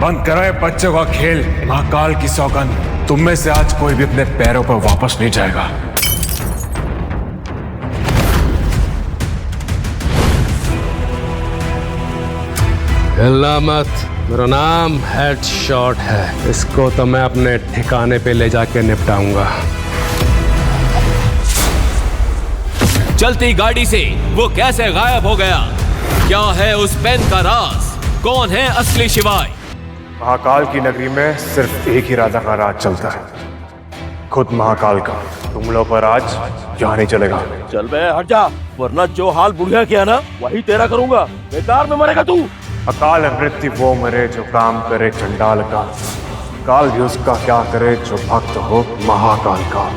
बंद करो ये बच्चों का खेल। महाकाल की सौगंध, तुम में से आज कोई भी अपने पैरों पर वापस नहीं जाएगा। हिलना मत, मेरा नाम हेडशॉट है। इसको तो मैं अपने ठिकाने पे ले जाके निपटाऊंगा। चलती गाड़ी से वो कैसे गायब हो गया? क्या है उस पेन का राज? कौन है असली शिवाय? महाकाल की नगरी में सिर्फ एक ही राजा का राज चलता है, खुद महाकाल का। तुम लोग पर आज यहाँ नहीं चलेगा। चल बे हट जा, वरना जो हाल बुढ़िया किया ना वही तेरा करूंगा। बेकार में मरेगा तू। अकाल मृत्यु वो मरे जो काम करे चंडाल का, काल भी उसका क्या करे जो भक्त हो महाकाल का।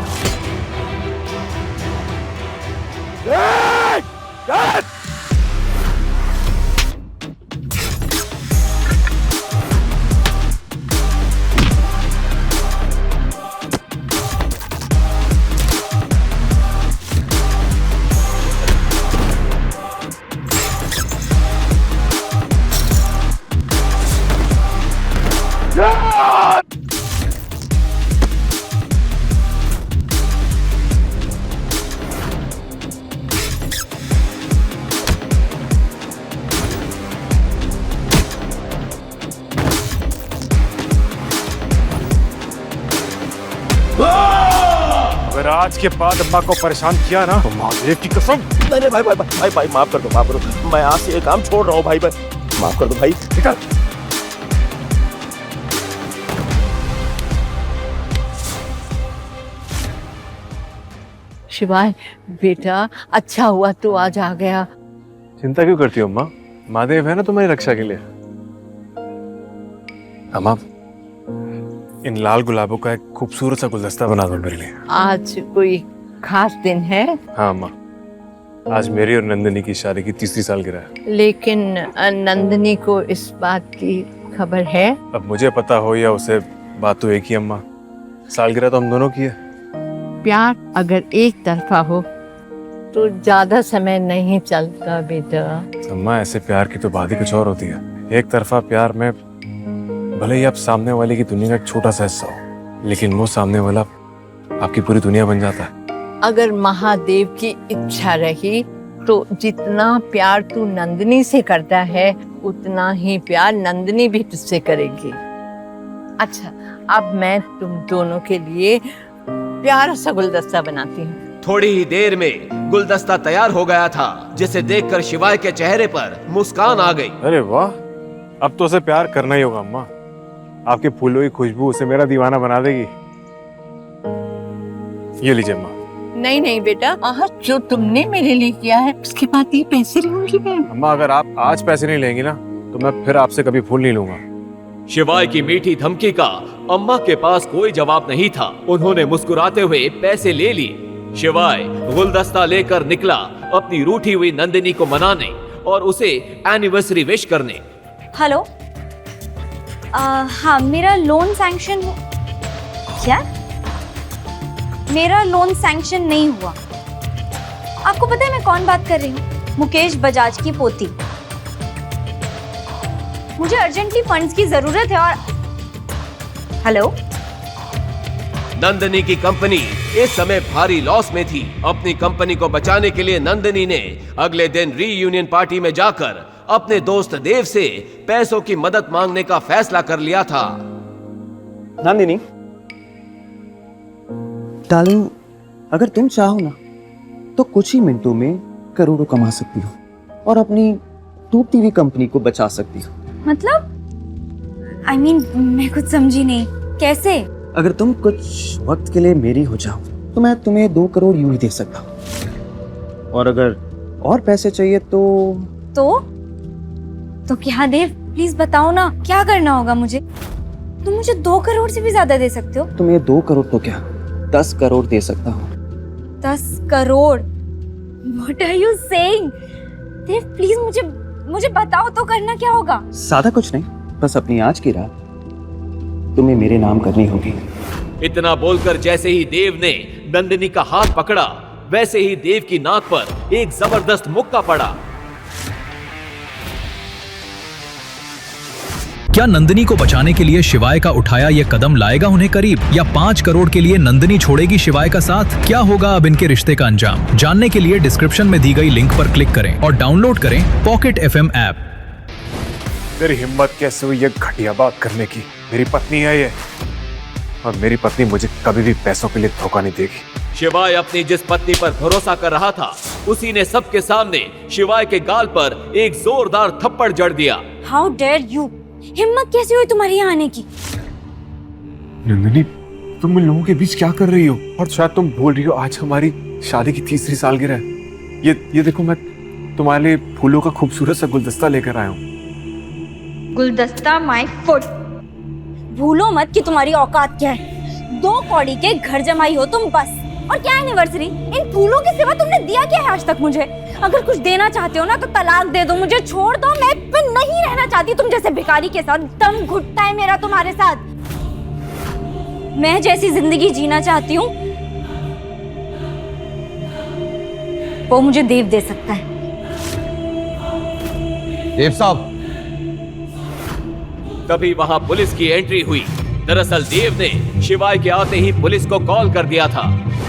अगर आज के बाद अम्मा को परेशान किया ना तो महादेव की कसम। नहीं भाई भाई भाई भाई माफ कर दो, माफ करो। मैं आज से ये काम छोड़ रहा हूँ भाई भाई, माफ कर दो भाई। निकल। शिवाय बेटा, अच्छा हुआ तू आज आ गया। चिंता क्यों करती हो अम्मा? महादेव है ना तुम्हारी रक्षा के लिए। अम्मा, इन लाल गुलाबों का एक खूबसूरत सा गुलदस्ता बना दो मेरे लिए। आज कोई खास दिन है? हाँ अम्मा, आज मेरी और नंदिनी की शादी की 3री सालगिरह है। लेकिन नंदिनी को इस बात की खबर है? अब मुझे पता हो या उसे, बात तो एक ही अम्मा। सालगिरह तो हम दोनों की है। प्यार अगर एक तरफा हो तो ज्यादा समय नहीं चलता बेटा। अम्मा, ऐसे प्यार की तो बात ही कुछ और होती है। एक तरफा प्यार में भले ही आप सामने वाले की दुनिया का एक छोटा सा हिस्सा हो, लेकिन वो सामने वाला आपकी पूरी दुनिया बन जाता है। अगर महादेव की इच्छा रही तो जितना प्यार तू नंदिनी से करता है उतना ही प्यार नंदिनी भी तुझसे करेगी। अच्छा, अब मैं तुम दोनों के लिए प्यारा सा गुलदस्ता बनाती हूँ। थोड़ी ही देर में गुलदस्ता तैयार हो गया था, जिसे देखकर शिवाय के चेहरे पर मुस्कान आ गई। अरे वाह, अब तो उसे प्यार करना ही होगा अम्मा। आपके फूलों की खुशबू उसे मेरा दीवाना बना देगी। ये लीजिए अम्मा। नहीं नहीं बेटा, आज जो तुमने मेरे लिए किया है उसके बाद ये पैसे लूंगी मैं। अम्मा, अगर आप आज पैसे नहीं लेंगी ना तो मैं फिर आपसे कभी फूल नहीं लूंगा। शिवाय की मीठी धमकी का अम्मा के पास कोई जवाब नहीं था। उन्होंने मुस्कुराते हुए पैसे ले लिए। शिवाय गुलदस्ता लेकर निकला अपनी रूठी हुई नंदिनी को मनाने और उसे एनिवर्सरी विश करने। हेलो, हाँ मेरा लोन सैंक्शन क्या? मेरा लोन सैंक्शन नहीं हुआ। आपको पता है मैं कौन बात कर रही हूँ? मुकेश बजाज की पोती। मुझे अर्जेंटली फंड्स की जरूरत है और हेलो, नंदिनी की कंपनी इस समय भारी लॉस में थी। अपनी कंपनी को बचाने के लिए नंदिनी ने अगले दिन रीयूनियन पार्टी में जाकर अपने दोस्त देव से पैसों की मदद मांगने का फैसला कर लिया था। नंदिनी डार्लिंग, अगर तुम चाहो ना तो कुछ ही मिनटों में करोड़ों कमा सकती हो और अपनी डूबती हुई कंपनी को बचा सकती हो। मतलब I mean, मैं कुछ समझी नहीं। कैसे? अगर तुम कुछ वक्त के लिए मेरी हो जाओ तो मैं तुम्हें 2 करोड़ यूं ही दे सकता हूँ। और अगर और पैसे चाहिए तो क्या देव, प्लीज बताओ ना क्या करना होगा मुझे? तुम मुझे 2 करोड़ से भी ज्यादा दे सकते हो। तुम्हें 2 करोड़ तो क्या 10 करोड़ दे सकता हूँ। 10 crore? What are you saying? Dev please मुझे बताओ तो करना क्या होगा? ज्यादा कुछ नहीं, बस अपनी आज की रात तुम्हें मेरे नाम करनी होगी। इतना बोलकर जैसे ही देव ने नंदिनी का हाथ पकड़ा, वैसे ही देव की नाक पर एक जबरदस्त मुक्का पड़ा। क्या नंदिनी को बचाने के लिए शिवाय का उठाया ये कदम लाएगा उन्हें करीब, या 5 करोड़ के लिए नंदिनी छोड़ेगी शिवाय का साथ? क्या होगा अब इनके रिश्ते का अंजाम? जानने के लिए डिस्क्रिप्शन में दी गई लिंक पर क्लिक करें और डाउनलोड करें पॉकेट FM ऐप। तेरी हिम्मत कैसे हुई ये घटिया बात करने की? मेरी पत्नी है ये, और मेरी पत्नी मुझे कभी भी पैसों के लिए धोखा नहीं देगी। शिवाय अपनी जिस पत्नी पर भरोसा कर रहा था, उसी ने सबके सामने शिवाय के गाल पर एक जोरदार थप्पड़ जड़ दिया। हाउ डेयर यू, हिम्मत कैसे हुई तुम्हारी यहाँ आने की? नंदिनी, तुम इन लोगों के बीच क्या कर रही हो? और शायद तुम भूल रही हो आज हमारी शादी की 3री सालगिरह है। ये देखो, मैं तुम्हारे लिए फूलों का खूबसूरत सा गुलदस्ता लेकर आया हूँ। गुलदस्ता माय फुट। भूलो मत कि तुम्हारी औकात क्या है। 2 कौड़ी के घर जमाई हो तुम बस। और क्या एनिवर्सरी? इन फूलों के सिवा तुमने दिया क्या है आज तक मुझे? अगर कुछ देना चाहते हो ना तो तलाक दे दो, मुझे छोड़ दो। मैं फिर नहीं रहना चाहती तुम जैसे भिखारी के साथ। दम घुटता है मेरा तुम्हारे साथ। मैं जैसी जिंदगी जीना चाहती हूँ वो मुझे देव दे सकता है। देव साहब। तभी वहां पुलिस की एंट्री हुई। दरअसल देव ने शिवाय के आते ही पुलिस को कॉल कर दिया था।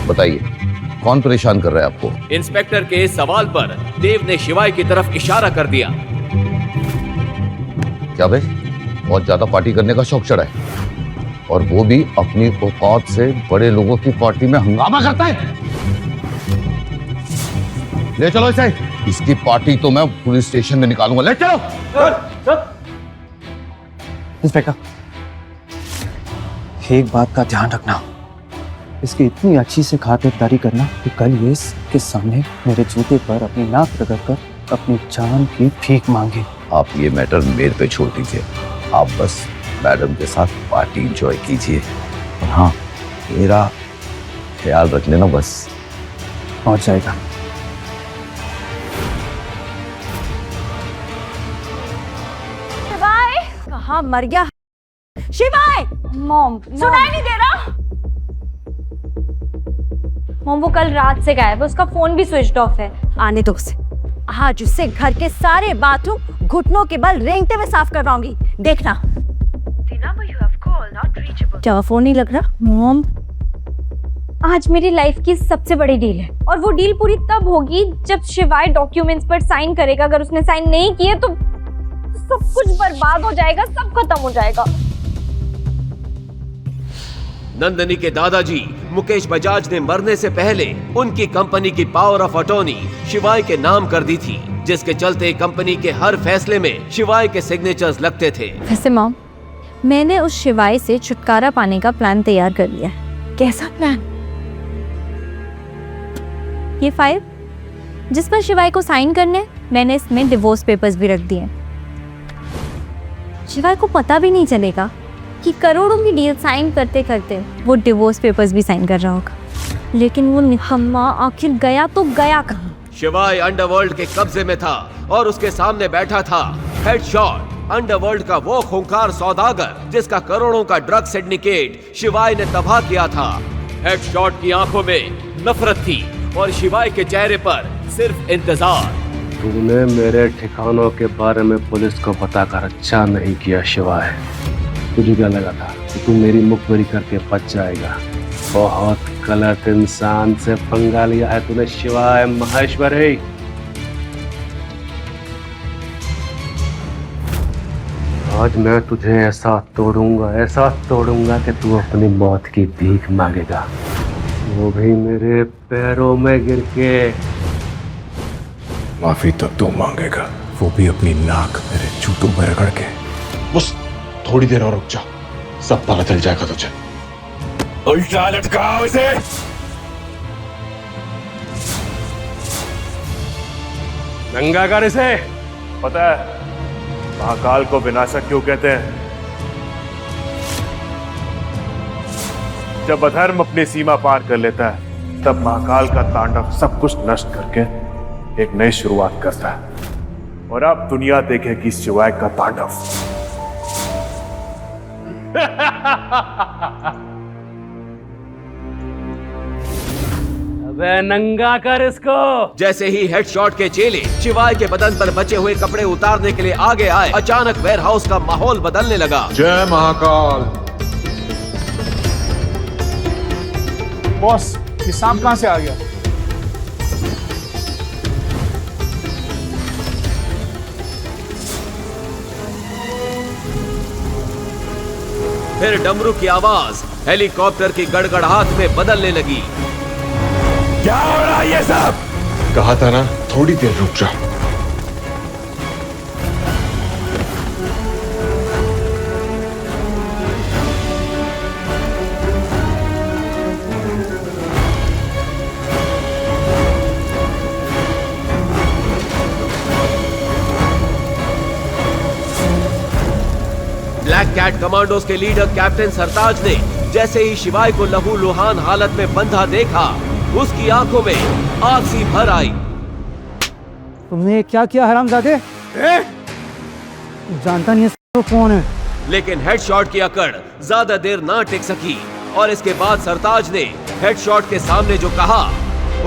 बताइए, कौन परेशान कर रहा है आपको? इंस्पेक्टर के इस सवाल पर देव ने शिवाय की तरफ इशारा कर दिया। क्या भाई, बहुत ज्यादा पार्टी करने का शौक चढ़ा है, और वो भी अपनी औकात से बड़े लोगों की पार्टी में हंगामा करता है। ले चलो इसे, इसकी पार्टी तो मैं पुलिस स्टेशन में निकालूंगा। ले चलो। इंस्पेक्टर, एक बात का ध्यान रखना, इसकी इतनी अच्छी से खातिरदारी करना कि कल ये इसके सामने मेरे जूते पर अपनी नाक रगड़कर अपनी जान की भीख मांगे। आप ये मैटर मेरे पे छोड़ दीजिए। आप बस मैडम के साथ पार्टी एंजॉय कीजिए, और हाँ, मेरा ख्याल रख लेना बस। पहुंच जाएगा। शिवाय कहाँ मर गया? शिवाय! मॉम, सुनाई नहीं दे रहा? मॉम, वो कल रात से गायब है, उसका फोन भी स्विच ऑफ है। आने दो उसे। आज उससे घर के सारे बाथरूम घुटनों के बल रेंगते हुए साफ करवाऊंगी, देखना। क्या फोन नहीं लग रहा? मॉम, आज मेरी लाइफ की सबसे बड़ी डील है, और वो डील पूरी तब होगी जब शिवाय डॉक्यूमेंट्स पर साइन करेगा। अगर उसने साइन नहीं किए तो सब कुछ बर्बाद हो जाएगा, सब खत्म हो जाएगा। नंदिनी के दादाजी मुकेश बजाज ने मरने से पहले उनकी कंपनी की पावर ऑफ अटॉर्नी शिवाय के नाम कर दी थी, जिसके चलते कंपनी के हर फैसले में शिवाय के सिग्नेचर्स लगते थे। वैसे मॉम, मैंने उस शिवाय से छुटकारा पाने का प्लान तैयार कर लिया है। कैसा प्लान? ये फाइल जिस पर शिवाय को साइन करने, मैंने इसमें डिवोर्स पेपर्स भी रख दिए। शिवाय को पता भी नहीं चलेगा कि करोड़ों की डील साइन करते करते वो डिवोर्स पेपर्स भी साइन कर रहा होगा। लेकिन वो निकम्मा आखिर गया तो गया कहाँ? शिवाय अंडरवर्ल्ड के कब्जे में था, और उसके सामने बैठा था हेडशॉट, अंडरवर्ल्ड का वो खूंखार सौदागर जिसका करोड़ों का ड्रग सिंडिकेट शिवाय ने तबाह किया था। हेडशॉट की आंखों में नफरत थी, और शिवाय के चेहरे पर सिर्फ इंतजार। तूने मेरे ठिकानों के बारे में पुलिस को बताकर अच्छा नहीं किया शिवाय। तुझे क्या लगा था कि तू मेरी मुखबरी करके बच जाएगा? बहुत गलत इंसान से पंगा लिया है तूने शिवाय महेश्वरी। आज मैं तुझे ऐसा तोड़ूंगा कि तू अपनी मौत की भीख मांगेगा, वो भी मेरे पैरों में गिर के। माफी तो तू मांगेगा, वो भी अपनी नाक मेरे जूतों में रगड़ के। बस थोड़ी देर और रुक जा, सब पता चल जाएगा तुझे। उल्टा लटकाओ इसे। नंगा कर इसे। पता है महाकाल को विनाशक क्यों कहते हैं? जब अधर्म अपनी सीमा पार कर लेता है, तब महाकाल का तांडव सब कुछ नष्ट करके एक नई शुरुआत करता है। और अब दुनिया देखेगी शिवाय का तांडव। अब अबे नंगा कर इसको। जैसे ही हेडशॉट के चेले शिवाय के बदन पर बचे हुए कपड़े उतारने के लिए आगे आए, अचानक वेयरहाउस का माहौल बदलने लगा। जय महाकाल। बॉस, ये सांप कहाँ से आ गया? फिर डमरू की आवाज हेलीकॉप्टर की गड़गड़ाहट में बदलने लगी। क्या हो रहा है ये सब? कहा था ना थोड़ी देर रुक जा। ब्लैक कैट कमांडोज के लीडर कैप्टन सरताज ने जैसे ही शिवाय को लहूलुहान हालत में बंधा देखा, उसकी आंखों में आग सी भर आई। तुमने क्या किया हरामजादे? जानता नहीं है वो कौन है। लेकिन हेडशॉट की अकड़ ज्यादा देर ना टिक सकी और इसके बाद सरताज ने हेडशॉट के सामने जो कहा,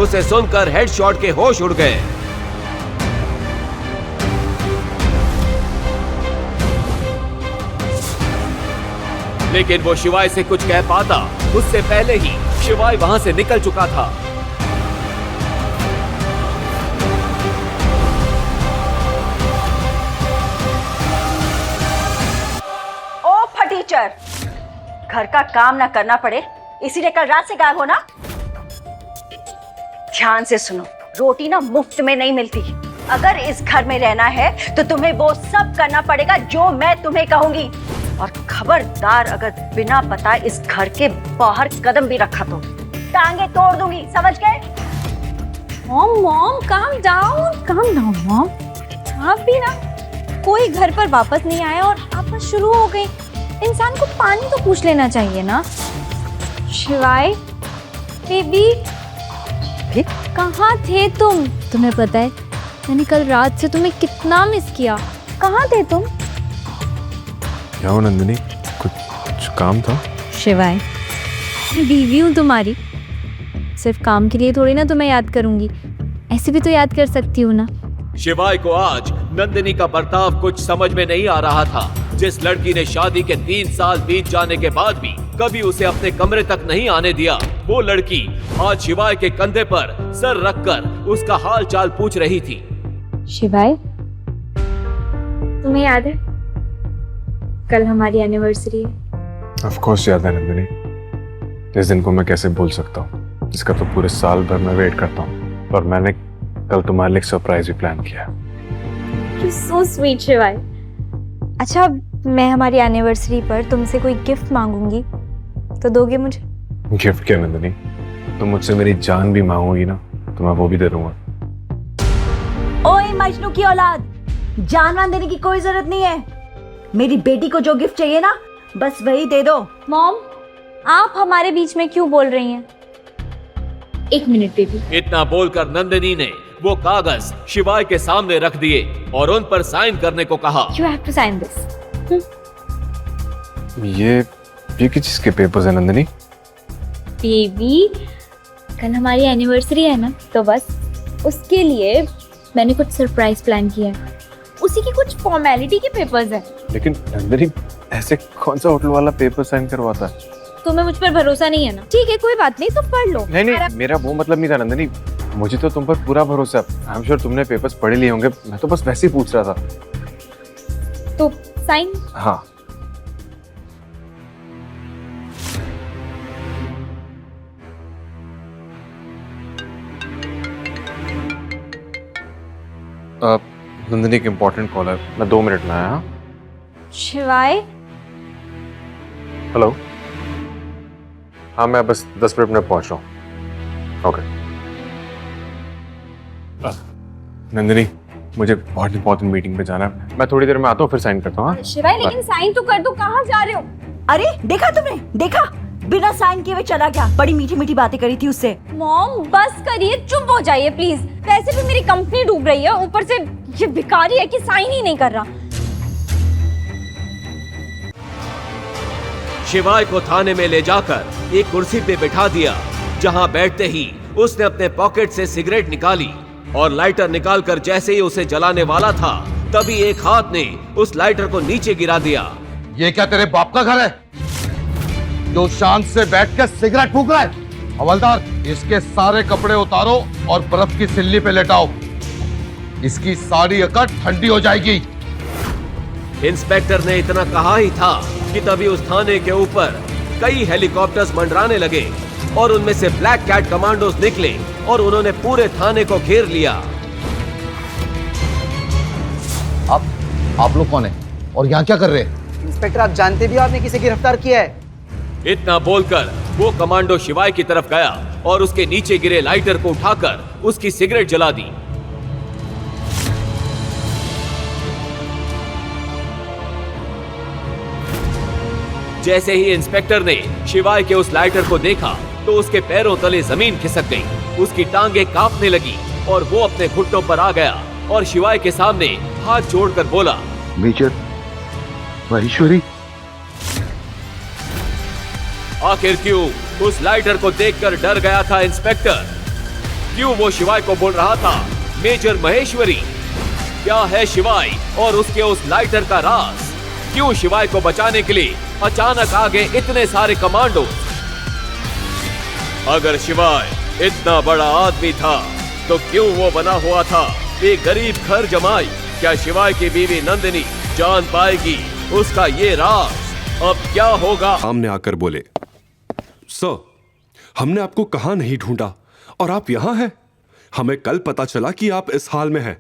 उसे सुनकर हेडशॉट के होश उड़ गए। लेकिन वो शिवाय से कुछ कह पाता, उससे पहले ही शिवाय वहां से निकल चुका था। ओ फटीचर, घर का काम ना करना पड़े इसीलिए कल रात से गायब हो ना? ध्यान से सुनो, रोटी ना मुफ्त में नहीं मिलती। अगर इस घर में रहना है तो तुम्हें वो सब करना पड़ेगा जो मैं तुम्हें कहूंगी। और खबरदार अगर बिना पता इस घर के बाहर कदम भी रखा तो टांगे तोड़ दूंगी, समझ गए? Mom calm down mom. आप भी ना, कोई घर पर वापस नहीं आया और आपस शुरू हो गई। इंसान को पानी तो पूछ लेना चाहिए ना। शिवाय बेबी, कहाँ थे तुम? तुम्हें पता है मैंने कल रात से तुम्हें कितना मिस किया। कहाँ थे तुम? क्या हो नंदिनी, कुछ काम था? शिवाय, मैं बीवी हूँ तुम्हारी, सिर्फ काम के लिए थोड़ी ना तुम्हें याद करूंगी, ऐसे भी तो याद कर सकती हूँ ना। शिवाय को आज नंदिनी का बर्ताव कुछ समझ में नहीं आ रहा था। जिस लड़की ने शादी के 3 साल बीत जाने के बाद भी कभी उसे अपने कमरे तक नहीं आने दिया, वो लड़की आज शिवाय के कंधे पर सर रखकर उसका हाल चाल पूछ रही थी। शिवाय, तुम्हें याद है कल हमारी एनिवर्सरी है? ऑफ कोर्स याद है नंदिनी। इस दिन को मैं कैसे भूल सकता हूँ, इसका तो पूरे साल भर मैं वेट करता हूँ। और मैंने कल तुम्हारे लिए एक सरप्राइज भी प्लान किया। You're so sweet, शिवाय। अच्छा, मैं हमारी एनिवर्सरी पर तुमसे कोई गिफ्ट मांगूंगी तो दोगे मुझे? गिफ्ट क्या नंदिनी, तुम मुझसे मेरी जान भी मांगोगी ना तो मैं वो भी दे दूंगा। ओए मजनू की औलाद, जान वान देने की कोई जरूरत नहीं है। मेरी बेटी को जो गिफ्ट चाहिए ना, बस वही दे दो। मॉम, आप हमारे बीच में क्यों बोल रही हैं? एक मिनट बेबी। इतना बोलकर नंदिनी ने वो कागज शिवाय के सामने रख दिए और उन पर साइन करने को कहा। You have to sign this. ये किस चीज के पेपर्स है नंदिनी? बेबी, कल हमारी एनिवर्सरी है ना, तो बस उसके लिए मैंने कुछ सरप्राइज प्लान किया है। उसी की कुछ फॉर्मेलिटी के पेपर्स हैं। लेकिन नंदिनी, ऐसे कौन सा होटल वाला पेपर साइन करवाता है? तुम्हें मुझ पर भरोसा नहीं है ना? ठीक है, कोई बात नहीं, तो पढ़ लो। नहीं, मेरा वो मतलब नहीं था नंदिनी, मुझे तो तुम पर पूरा भरोसा है। आई एम श्योर तुमने पेपर्स पढ़े लिए होंगे, मैं तो बस वैसे ही पूछ रहा था। तो साइन? हाँ। नंदिनी एक इम्पोर्टेंट कॉल है, मैं 2 मिनट में आया। शिवाय, हेलो। हाँ, मैं बस 10 मिनट में पहुंच रहा हूँ। ओके। नंदिनी, मुझे बहुत इंपॉर्टेंट मीटिंग पे जाना है, मैं थोड़ी देर में आता हूँ, फिर साइन करता हूँ। शिवाय, लेकिन साइन तो कर दो। कहाँ जा रहे हो? अरे देखा तुमने, देखा बिना साइन किए हुए चला गया। बड़ी मीठी मीठी बातें करी थी उससे। मॉम, बस करिए, चुप हो जाइए प्लीज। वैसे भी मेरी कंपनी डूब रही है, ऊपर से ये भिखारी है कि साइन ही नहीं कर रहा। शिवाय को थाने में ले जाकर एक कुर्सी पे बिठा दिया, जहां बैठते ही उसने अपने पॉकेट से सिगरेट निकाली और लाइटर निकालकर जैसे ही उसे जलाने वाला था, तभी एक हाथ ने उस लाइटर को नीचे गिरा दिया। ये क्या तेरे बाप का घर है जो शांत से बैठ कर सिगरेट फूंक रहा है? हवलदार, इसके सारे कपड़े उतारो और बर्फ की सिल्ली पे लेटाओ। इसकी सारी अकड़ ठंडी हो जाएगी। इंस्पेक्टर ने इतना कहा ही था कि तभी उस थाने के ऊपर कई हेलीकॉप्टर्स मंडराने लगे और उनमें से ब्लैक कैट कमांडोज निकले और उन्होंने पूरे थाने को घेर लिया। आप लोग कौन हैं और यहाँ क्या कर रहे हैं? इंस्पेक्टर, आप जानते भी हो आपने किसे गिरफ्तार किया है? इतना बोलकर वो कमांडो शिवाय की तरफ गया और उसके नीचे गिरे लाइटर को उठाकर उसकी सिगरेट जला दी। जैसे ही इंस्पेक्टर ने शिवाय के उस लाइटर को देखा तो उसके पैरों तले जमीन खिसक गई, उसकी टांगें कांपने लगी और वो अपने घुटनों पर आ गया और शिवाय के सामने हाथ जोड़कर बोला, मेजर महेश्वरी। आखिर क्यों उस लाइटर को देखकर डर गया था इंस्पेक्टर? क्यों वो शिवाय को बोल रहा था मेजर महेश्वरी? क्या है शिवाय और उसके उस लाइटर का राज? क्यों शिवाय को बचाने के लिए अचानक आ गए इतने सारे कमांडो? अगर शिवाय इतना बड़ा आदमी था तो क्यों वो बना हुआ था एक गरीब घर जमाई? क्या शिवाय की बीवी नंदिनी जान पाएगी उसका ये राज? अब क्या होगा? सामने आकर बोले, सर, हमने आपको कहां नहीं ढूंढा और आप यहां हैं। हमें कल पता चला कि आप इस हाल में हैं,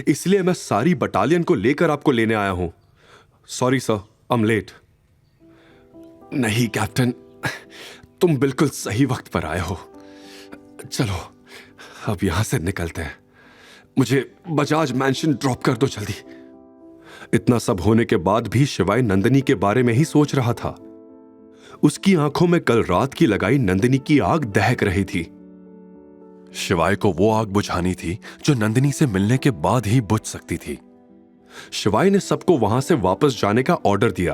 इसलिए मैं सारी बटालियन को लेकर आपको लेने आया हूं। Sorry sir, I am late. नहीं कैप्टन, तुम बिल्कुल सही वक्त पर आए हो। चलो अब यहां से निकलते हैं। मुझे बजाज मैंशन ड्रॉप कर दो जल्दी। इतना सब होने के बाद भी शिवाय नंदिनी के बारे में ही सोच रहा था। उसकी आंखों में कल रात की लगाई नंदिनी की आग दहक रही थी। शिवाय को वो आग बुझानी थी जो नंदिनी से मिलने के बाद ही बुझ सकती थी। शिवाय ने सबको वहां से वापस जाने का ऑर्डर दिया।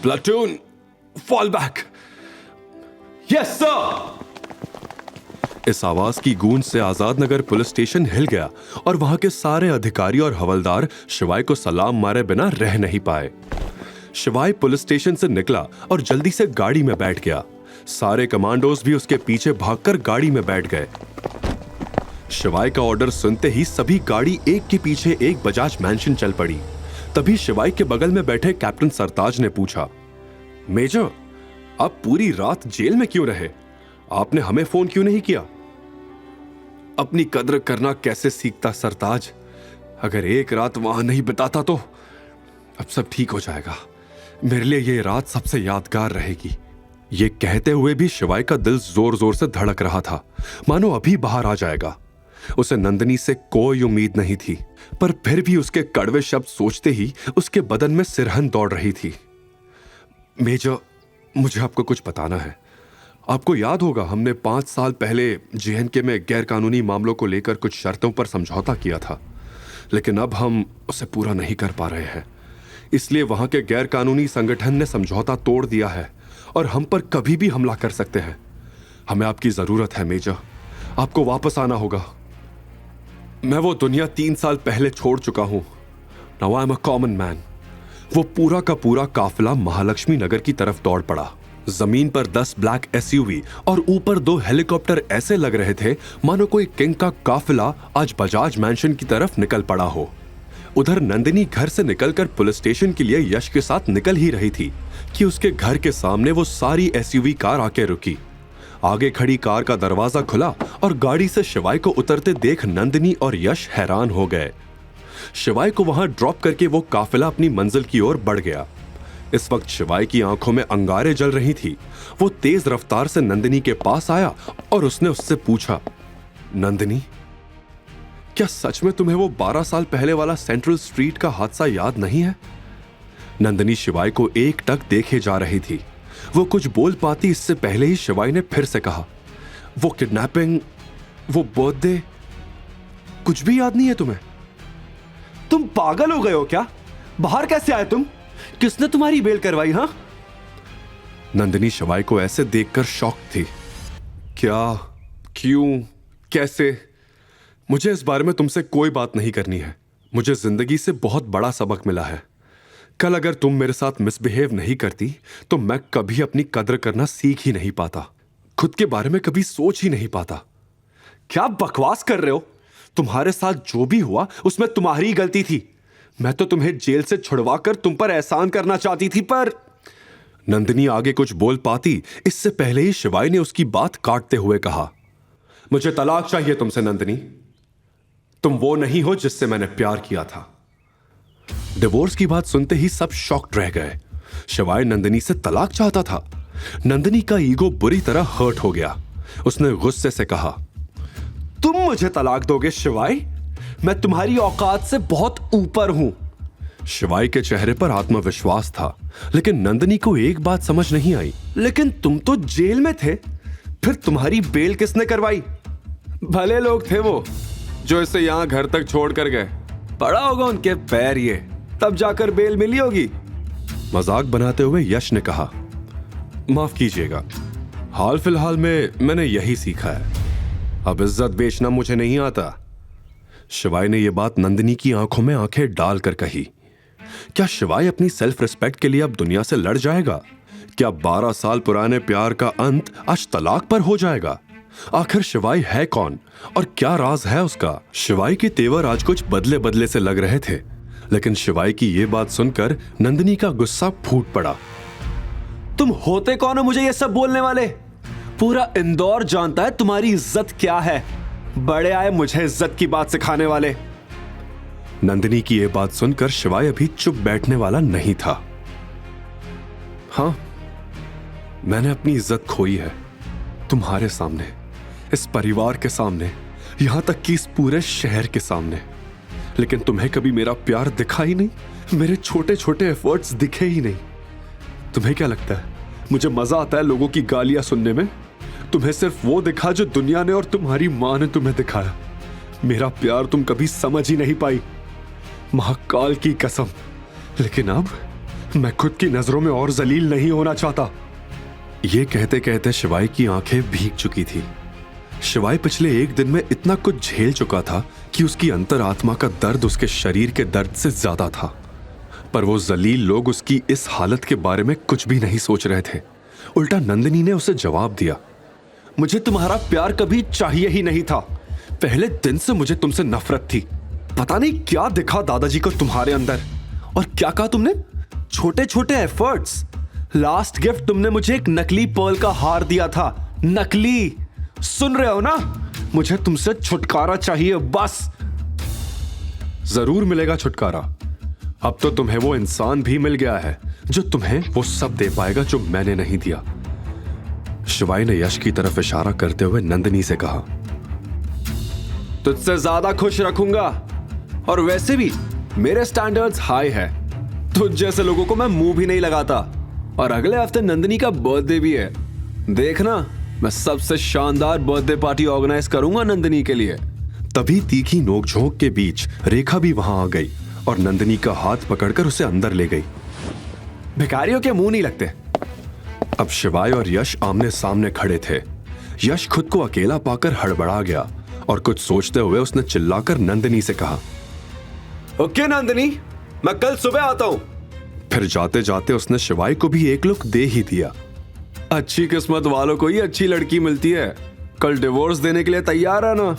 Platoon, fall back. Yes sir. इस आवाज की गूंज से Azad Nagar police station hill गया और वहां के सारे अधिकारी और हवलदार शिवाय को सलाम मारे बिना रह नहीं पाए। शिवाय पुलिस स्टेशन से निकला और जल्दी से गाड़ी में बैठ गया। सारे कमांडोज भी उसके पीछे भागकर गाड़ी में बैठ गए। शिवाय का ऑर्डर सुनते ही सभी गाड़ी एक के पीछे एक बजाज मैंशन चल पड़ी। तभी शिवाय के बगल में बैठे कैप्टन सरताज ने पूछा, मेजर, आप पूरी रात जेल में क्यों रहे? आपने हमें फोन क्यों नहीं किया? अपनी कद्र करना कैसे सीखता सरताज? अगर एक रात वहां नहीं बिताता तो अब सब ठीक हो जाएगा। मेरे लिए ये रात सबसे यादगार रहेगी। ये कहते हुए भी शिवाय का दिल जोर जोर से धड़क रहा था, मानो अभी बाहर आ जाएगा। उसे नंदिनी से कोई उम्मीद नहीं थी, पर फिर भी उसके कड़वे शब्द सोचते ही उसके बदन में सिरहन दौड़ रही थी। मेजर, मुझे आपको कुछ बताना है। आपको याद होगा हमने 5 साल पहले जेएनके में गैर कानूनी मामलों को लेकर कुछ शर्तों पर समझौता किया था, लेकिन अब हम उसे पूरा नहीं कर पा रहे हैं। इसलिए वहां के गैर कानूनी संगठन ने समझौता तोड़ दिया है और हम पर कभी भी हमला कर सकते हैं। हमें आपकी जरूरत है मेजर, आपको वापस आना होगा। मैं वो दुनिया 3 साल पहले छोड़ चुका हूं। Now I am a common man. वो पूरा का पूरा काफिला महालक्ष्मी नगर की तरफ दौड़ पड़ा। जमीन पर 10 ब्लैक एसयूवी और ऊपर 2 हेलीकॉप्टर ऐसे लग रहे थे मानो कोई किंग का काफिला आज बजाज मैंशन की तरफ निकल पड़ा हो। उधर नंदिनी घर से निकलकर पुलिस स्टेशन के लिए यश के साथ निकल ही रही थी कि उसके घर के सामने वो सारी एसयूवी कार आके रुकी। आगे खड़ी कार का दरवाजा खुला और गाड़ी से शिवाय को उतरते देख नंदिनी और यश हैरान हो गए। शिवाय को वहां ड्रॉप करके वो काफिला अपनी मंजिल की ओर बढ़ गया। इस वक्त शिवाय की आंखों में अंगारे जल रही थी। वो तेज रफ्तार से नंदिनी के पास आया और उसने उससे पूछा, नंदिनी, क्या सच में तुम्हें वो 12 साल पहले वाला सेंट्रल स्ट्रीट का हादसा याद नहीं है? नंदिनी शिवाय को एकटक देखे जा रही थी। वो कुछ बोल पाती इससे पहले ही शिवाय ने फिर से कहा, वो किडनैपिंग, वो बर्थडे, कुछ भी याद नहीं है तुम्हें? तुम पागल हो गए हो क्या? बाहर कैसे आए तुम? किसने तुम्हारी बेल करवाई? हाँ, नंदिनी शिवाय को ऐसे देखकर शॉक थी। क्यों, कैसे, मुझे इस बारे में तुमसे कोई बात नहीं करनी है। मुझे जिंदगी से बहुत बड़ा सबक मिला है। कल अगर तुम मेरे साथ मिसबिहेव नहीं करती तो मैं कभी अपनी कद्र करना सीख ही नहीं पाता, खुद के बारे में कभी सोच ही नहीं पाता। क्या बकवास कर रहे हो? तुम्हारे साथ जो भी हुआ उसमें तुम्हारी गलती थी। मैं तो तुम्हें जेल से छुड़वाकर तुम पर एहसान करना चाहती थी, पर नंदिनी आगे कुछ बोल पाती इससे पहले ही शिवाय ने उसकी बात काटते हुए कहा, मुझे तलाक चाहिए तुमसे नंदिनी। तुम वो नहीं हो जिससे मैंने प्यार किया था। डिवोर्स की बात सुनते ही सब शॉक्ड रह गए। शिवाय नंदिनी से तलाक चाहता था। नंदिनी का ईगो बुरी तरह हर्ट हो गया। उसने गुस्से से कहा, तुम मुझे तलाक दोगे शिवाय? मैं तुम्हारी औकात से बहुत ऊपर हूं। शिवाय के चेहरे पर आत्मविश्वास था, लेकिन नंदिनी को एक बात समझ नहीं आई। लेकिन तुम तो जेल में थे, फिर तुम्हारी बेल किसने करवाई? भले लोग थे वो जो इसे यहां घर तक छोड़ कर गए। पड़ा होगा उनके पैर ये, तब जाकर बेल मिली होगी। मजाक बनाते हुए यश ने कहा, माफ कीजिएगा, हाल फिलहाल में मैंने यही सीखा है। अब इज्जत बेचना मुझे नहीं आता। शिवाय ने यह बात नंदिनी की आंखों में आंखें डालकर कही। क्या शिवाय अपनी सेल्फ रिस्पेक्ट के लिए अब दुनिया से लड़ जाएगा? क्या 12 साल पुराने प्यार का अंत आज तलाक पर हो जाएगा? आखिर शिवाय है कौन और क्या राज है उसका? शिवाय के तेवर आज कुछ बदले बदले से लग रहे थे, लेकिन शिवाय की यह बात सुनकर नंदिनी का गुस्सा फूट पड़ा। तुम होते कौन हो मुझे ये सब बोलने वाले? पूरा इंदौर जानता है तुम्हारी इज्जत क्या है। बड़े आए मुझे इज्जत की बात सिखाने वाले। नंदिनी की यह बात सुनकर शिवाय अभी चुप बैठने वाला नहीं था। हां, मैंने अपनी इज्जत खोई है तुम्हारे सामने, इस परिवार के सामने, यहां तक कि इस पूरे शहर के सामने। लेकिन तुम्हें कभी मेरा प्यार दिखा ही नहीं, मेरे छोटे छोटे एफर्ट्स दिखे ही नहीं। तुम्हें क्या लगता है मुझे मजा आता है लोगों की गालियां सुनने में? तुम्हें सिर्फ वो दिखा जो दुनिया ने और तुम्हारी मां ने तुम्हें दिखाया। मेरा प्यार तुम कभी समझ ही नहीं पाई, महाकाल की कसम। लेकिन अब मैं खुद की नजरों में और जलील नहीं होना चाहता। ये कहते कहते शिवाय की आंखें भीग चुकी थी। शिवाय पिछले एक दिन में इतना कुछ झेल चुका था कि उसकी अंतरात्मा का दर्द उसके शरीर के दर्द से ज्यादा था। पर वो जलील लोग उसकी इस हालत के बारे में कुछ भी नहीं सोच रहे थे। उल्टा नंदिनी ने उसे जवाब दिया, मुझे तुम्हारा प्यार कभी चाहिए ही नहीं था। पहले दिन से मुझे तुमसे नफरत थी। पता नहीं क्या दिखा दादाजी को तुम्हारे अंदर। और क्या कहा तुमने? छोटे छोटे एफर्ट्स। लास्ट गिफ्ट तुमने मुझे एक नकली पर्ल का हार दिया था। नकली, सुन रहे हो ना? मुझे तुमसे छुटकारा चाहिए बस। जरूर मिलेगा छुटकारा। अब तो तुम्हें वो इंसान भी मिल गया है जो तुम्हें वो सब दे पाएगा जो मैंने नहीं दिया। शिवाय ने यश की तरफ इशारा करते हुए नंदिनी से कहा, तुझसे ज्यादा खुश रखूंगा। और वैसे भी मेरे स्टैंडर्ड्स हाई है। तुझ जैसे लोगों को मैं मुंह भी नहीं लगाता। और अगले हफ्ते नंदिनी का बर्थडे भी है। देखना, मैं सबसे शानदार बर्थडे पार्टी ऑर्गेनाइज करूंगा नंदिनी के लिए। तभी तीखी नोकझोंक के बीच रेखा भी वहां आ गई और नंदिनी का हाथ पकड़कर उसे अंदर ले गई। भिखारियों के मुंह नहीं लगते। अब शिवाय और यश आमने सामने खड़े थे। यश खुद को अकेला पाकर हड़बड़ा गया और कुछ सोचते हुए उसने चिल्लाकर नंदिनी से कहा, ओके नंदिनी, मैं कल सुबह आता हूं। फिर जाते जाते उसने शिवाय को भी एक लुक दे ही दिया। अच्छी किस्मत वालों को ही अच्छी लड़की मिलती है। कल डिवोर्स देने के लिए तैयार है ना?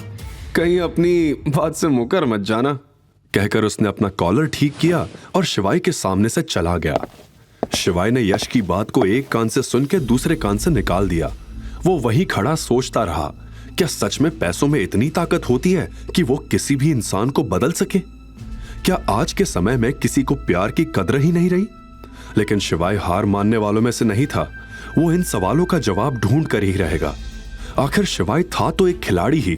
कहीं अपनी बात से मुकर मत जाना। कहकर उसने अपना कॉलर ठीक किया और शिवाय के सामने से चला गया। शिवाय ने यश की बात को एक कान से सुन के दूसरे कान से निकाल दिया। वो वहीं खड़ा सोचता रहा, क्या सच में पैसों में इतनी ताकत होती है कि वो किसी भी इंसान को बदल सके? क्या आज के समय में किसी को प्यार की कदर ही नहीं रही? लेकिन शिवाय हार मानने वालों में से नहीं था। वो इन सवालों का जवाब ढूंढ कर ही रहेगा। आखिर शिवाय था तो एक खिलाड़ी ही,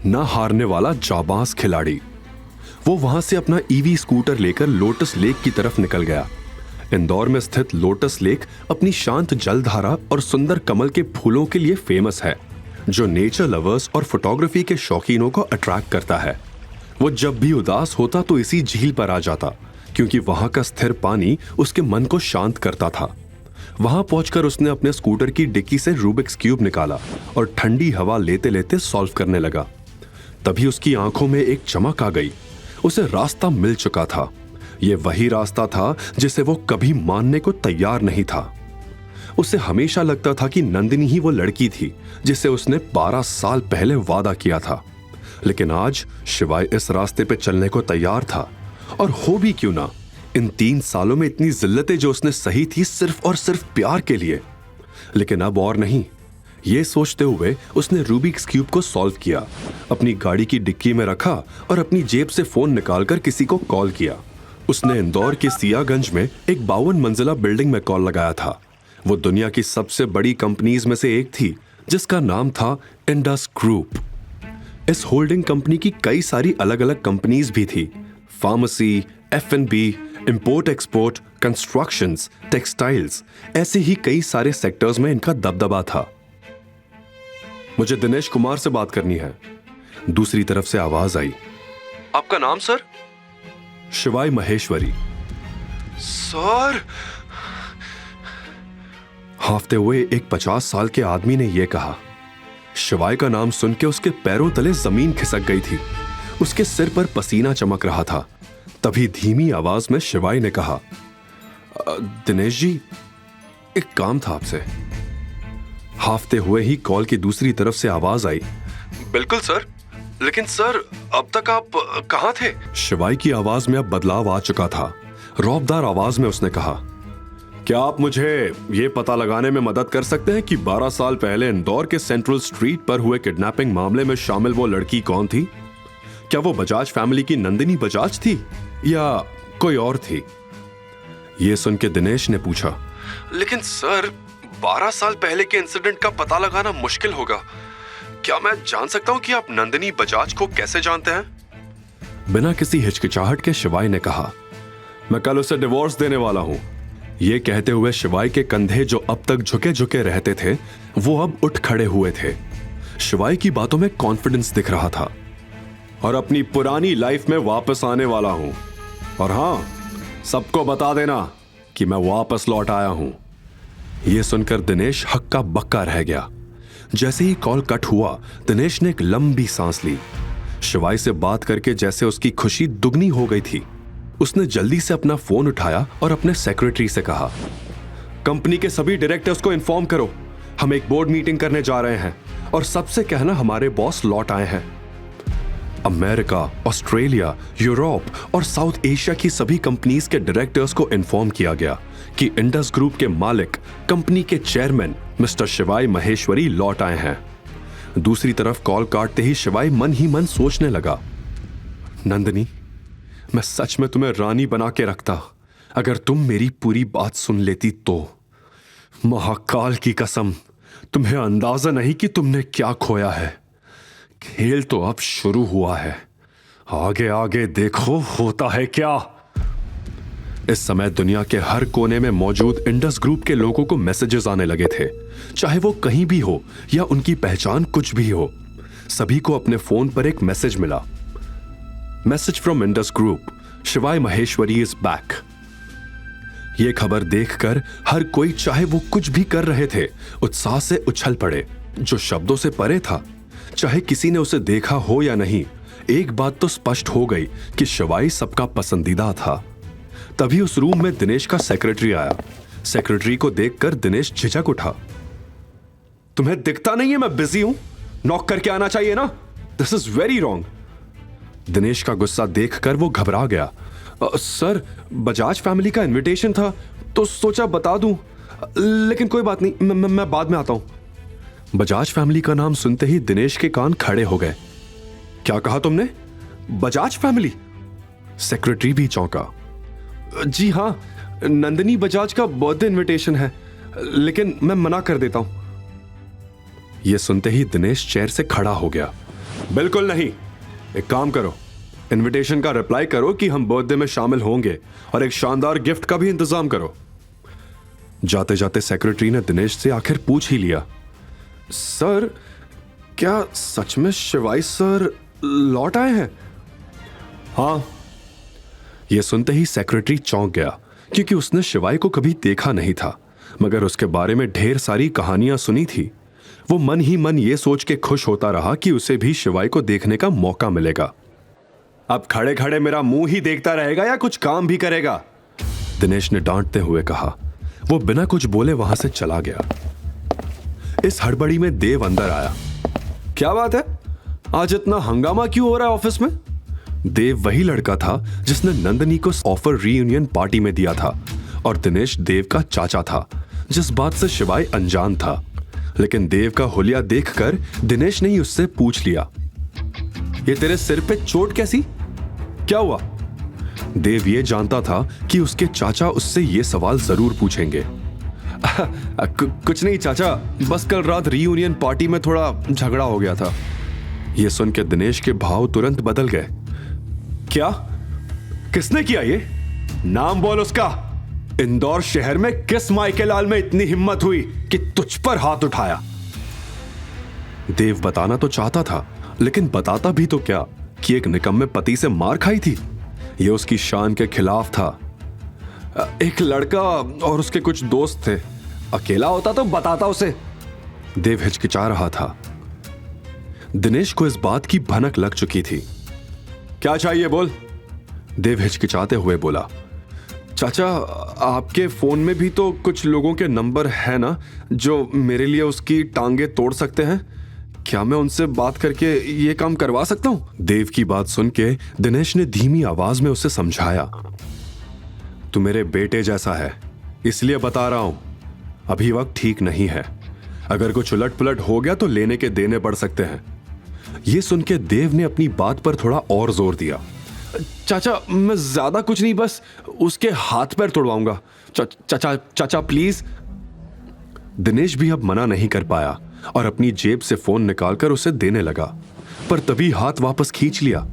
ना हारने वाला जाबाज खिलाड़ी। वो वहां से अपना ईवी स्कूटर लेकर लोटस लेक की तरफ निकल गया। इंदौर में स्थित लोटस लेक अपनी शांत जलधारा और सुंदर कमल के फूलों के लिए फेमस है, जो नेचर लवर्स और फोटोग्राफी के शौकीनों को अट्रैक्ट करता है। वो जब भी उदास होता तो इसी झील पर आ जाता, क्योंकि वहां का स्थिर पानी उसके मन को शांत करता था। वहां पहुंचकर उसने अपने स्कूटर की डिक्की से रूबिक्स क्यूब निकाला और ठंडी हवा लेते लेते सॉल्व करने लगा। तभी उसकी आंखों में एक चमक आ गई। उसे रास्ता मिल चुका था। यह वही रास्ता था जिसे वो कभी मानने को तैयार नहीं था। उसे हमेशा लगता था कि नंदिनी ही वो लड़की थी जिसे उसने 12 साल पहले वादा किया था। लेकिन आज शिवाय इस रास्ते पे चलने को तैयार था। और हो भी क्यों ना, इन 3 सालों में इतनी जिल्लतें जो उसने सही थी सिर्फ और सिर्फ प्यार के लिए। लेकिन अब और नहीं। ये सोचते हुए उसने रूबिक्स क्यूब को सॉल्व किया, अपनी गाड़ी की डिक्की में रखा और अपनी जेब से फोन निकालकर किसी को कॉल किया। उसने इंदौर के सियागंज में एक 52 मंजिला बिल्डिंग में कॉल लगाया था। वो दुनिया की सबसे बड़ी कंपनीज में से एक थी जिसका नाम था इंडस ग्रुप। इस होल्डिंग कंपनी की कई सारी अलग अलग कंपनीज भी थी। Pharmacy, F&B, import export, constructions, textiles, ऐसे ही कई सारे सेक्टर्स में इनका दबदबा था। मुझे दिनेश कुमार से बात करनी है। दूसरी तरफ से आवाज आई। आपका नाम सर? शिवाय महेश्वरी। सर, हाफते हुए एक 50 साल के आदमी ने यह कहा। शिवाय का नाम सुन के उसके पैरों तले जमीन खिसक गई थी। उसके सिर पर पसीना चमक रहा था। तभी धीमी आवाज में शिवाय ने कहा, दिनेश जी, एक काम था आपसे। हाफते हुए ही कॉल की दूसरी तरफ से आवाज आई। बिल्कुल सर, लेकिन सर अब तक आप कहां थे? शिवाय की आवाज में अब बदलाव आ चुका था। रौबदार आवाज में उसने कहा, क्या आप मुझे यह पता लगाने में मदद कर सकते हैं कि 12 साल पहले इंदौर के सेंट्रल स्ट्रीट पर हुए किडनैपिंग मामले में शामिल वो लड़की कौन थी? क्या वो बजाज फैमिली की नंदिनी बजाज थी या कोई और थी? यह सुन के दिनेश ने पूछा, लेकिन सर 12 साल पहले के इंसिडेंट का पता लगाना मुश्किल होगा। क्या मैं जान सकता हूं कि आप नंदिनी बजाज को कैसे जानते हैं? बिना किसी हिचकिचाहट के शिवाय ने कहा, मैं कल उसे डिवोर्स देने वाला हूं। यह कहते हुए शिवाय के कंधे जो अब तक झुके झुके रहते थे वो अब उठ खड़े हुए थे। शिवाय की बातों में कॉन्फिडेंस दिख रहा था। और अपनी पुरानी लाइफ में वापस आने वाला हूं। और हां, सबको बता देना कि मैं वापस लौट आया हूं। यह सुनकर दिनेश हक्का बक्का रह गया। जैसे ही कॉल कट हुआ, दिनेश ने एक लंबी सांस ली। शिवाय से बात करके जैसे उसकी खुशी दुगनी हो गई थी। उसने जल्दी से अपना फोन उठाया और अपने सेक्रेटरी से कहा, कंपनी के सभी डायरेक्टर्स को इन्फॉर्म करो, हम एक बोर्ड मीटिंग करने जा रहे हैं और सबसे कहना हमारे बॉस लौट आए हैं। अमेरिका, ऑस्ट्रेलिया, यूरोप और साउथ एशिया की सभी कंपनीज के डायरेक्टर्स को इन्फॉर्म किया गया कि इंडस ग्रुप के मालिक, कंपनी के चेयरमैन मिस्टर शिवाय महेश्वरी लौट आए हैं। दूसरी तरफ कॉल काटते ही शिवाय मन ही मन सोचने लगा, नंदिनी, मैं सच में तुम्हें रानी बना के रखता अगर तुम मेरी पूरी बात सुन लेती तो। महाकाल की कसम, तुम्हें अंदाजा नहीं कि तुमने क्या खोया है। खेल तो अब शुरू हुआ है, आगे आगे देखो होता है क्या। इस समय दुनिया के हर कोने में मौजूद इंडस ग्रुप के लोगों को मैसेजेस आने लगे थे, चाहे वो कहीं भी हो या उनकी पहचान कुछ भी हो। सभी को अपने फोन पर एक मैसेज मिला, मैसेज फ्रॉम इंडस ग्रुप, शिवाय महेश्वरी इज बैक। यह खबर देखकर हर कोई, चाहे वो कुछ भी कर रहे थे, उत्साह से उछल पड़े। जो शब्दों से परे था, चाहे किसी ने उसे देखा हो या नहीं, एक बात तो स्पष्ट हो गई कि शिवाय सबका पसंदीदा था। तभी उस रूम में दिनेश का सेक्रेटरी आया। सेक्रेटरी को देखकर दिनेश झिझक उठा। तुम्हें दिखता नहीं है मैं बिजी हूं? नॉक करके आना चाहिए ना। This is very wrong. Dinesh का गुस्सा देखकर वो घबरा गया। सर, बजाज फैमिली का इनविटेशन था तो सोचा बता दूं, लेकिन कोई बात नहीं, मैं बाद में आता हूं। बजाज फैमिली का नाम सुनते ही दिनेश के कान खड़े हो गए। क्या कहा तुमने? बजाज फैमिली? सेक्रेटरी भी चौंका। जी हां, नंदिनी बजाज का बर्थडे इनविटेशन है, लेकिन मैं मना कर देता हूं। यह सुनते ही दिनेश चेयर से खड़ा हो गया। बिल्कुल नहीं, एक काम करो, इनविटेशन का रिप्लाई करो कि हम बर्थडे में शामिल होंगे और एक शानदार गिफ्ट का भी इंतजाम करो। जाते जाते सेक्रेटरी ने दिनेश से आखिर पूछ ही लिया, सर, क्या सच में शिवाय सर लौट आए हैं? हां। यह सुनते ही सेक्रेटरी चौंक गया, क्योंकि उसने शिवाय को कभी देखा नहीं था, मगर उसके बारे में ढेर सारी कहानियां सुनी थी। वो मन ही मन ये सोच के खुश होता रहा कि उसे भी शिवाय को देखने का मौका मिलेगा। अब खड़े खड़े मेरा मुंह ही देखता रहेगा या कुछ काम भी करेगा? दिनेश ने डांटते हुए कहा। वो बिना कुछ बोले वहां से चला गया। इस हड़बड़ी में देव अंदर आया। क्या बात है, आज इतना हंगामा क्यों हो रहा है ऑफिस में? देव वही लड़का था जिसने नंदिनी को ऑफर रीयूनियन पार्टी में दिया था और दिनेश देव का चाचा था, जिस बात से शिवाय अनजान था। लेकिन देव का हुलिया देखकर दिनेश ने ही उससे पूछ लिया, ये तेरे सिर पे चोट कैसी? क्या हुआ? देव ये जानता था कि उसके चाचा उससे ये सवाल जरूर पूछेंगे। कुछ नहीं चाचा, बस कल रात रीयूनियन पार्टी में थोड़ा झगड़ा हो गया था। यह सुन के दिनेश के भाव तुरंत बदल गए। क्या? किसने किया ये? नाम बोल उसका। इंदौर शहर में किस माइके लाल में इतनी हिम्मत हुई कि तुझ पर हाथ उठाया? देव बताना तो चाहता था, लेकिन बताता भी तो क्या कि एक निकम्मे पति से मार खाई थी। यह उसकी शान के खिलाफ था। एक लड़का और उसके कुछ दोस्त थे। अकेला होता तो बताता उसे। देव हिचकिचा रहा था। दिनेश को इस बात की भनक लग चुकी थी। क्या चाहिए बोल? देव हिचकिचाते हुए बोला। चाचा, आपके फोन में भी तो कुछ लोगों के नंबर है ना जो मेरे लिए उसकी टांगे तोड़ सकते हैं? क्या मैं उनसे बात करके ये काम करवा सकता हूं? देव की बात सुन के दिनेश ने धीमी आवाज में उसे समझाया। तू मेरे बेटे जैसा है, इसलिए बता रहा हूं, अभी वक्त ठीक नहीं है। अगर कुछ उलट पुलट हो गया तो लेने के देने पड़ सकते हैं। यह सुन के देव ने अपनी बात पर थोड़ा और जोर दिया। चाचा, मैं ज्यादा कुछ नहीं, बस उसके हाथ पैर तोड़वाऊंगा। चाचा प्लीज। दिनेश भी अब मना नहीं कर पाया और अपनी जेब से फोन निकालकर उसे देने लगा, पर तभी हाथ वापस खींच लिया।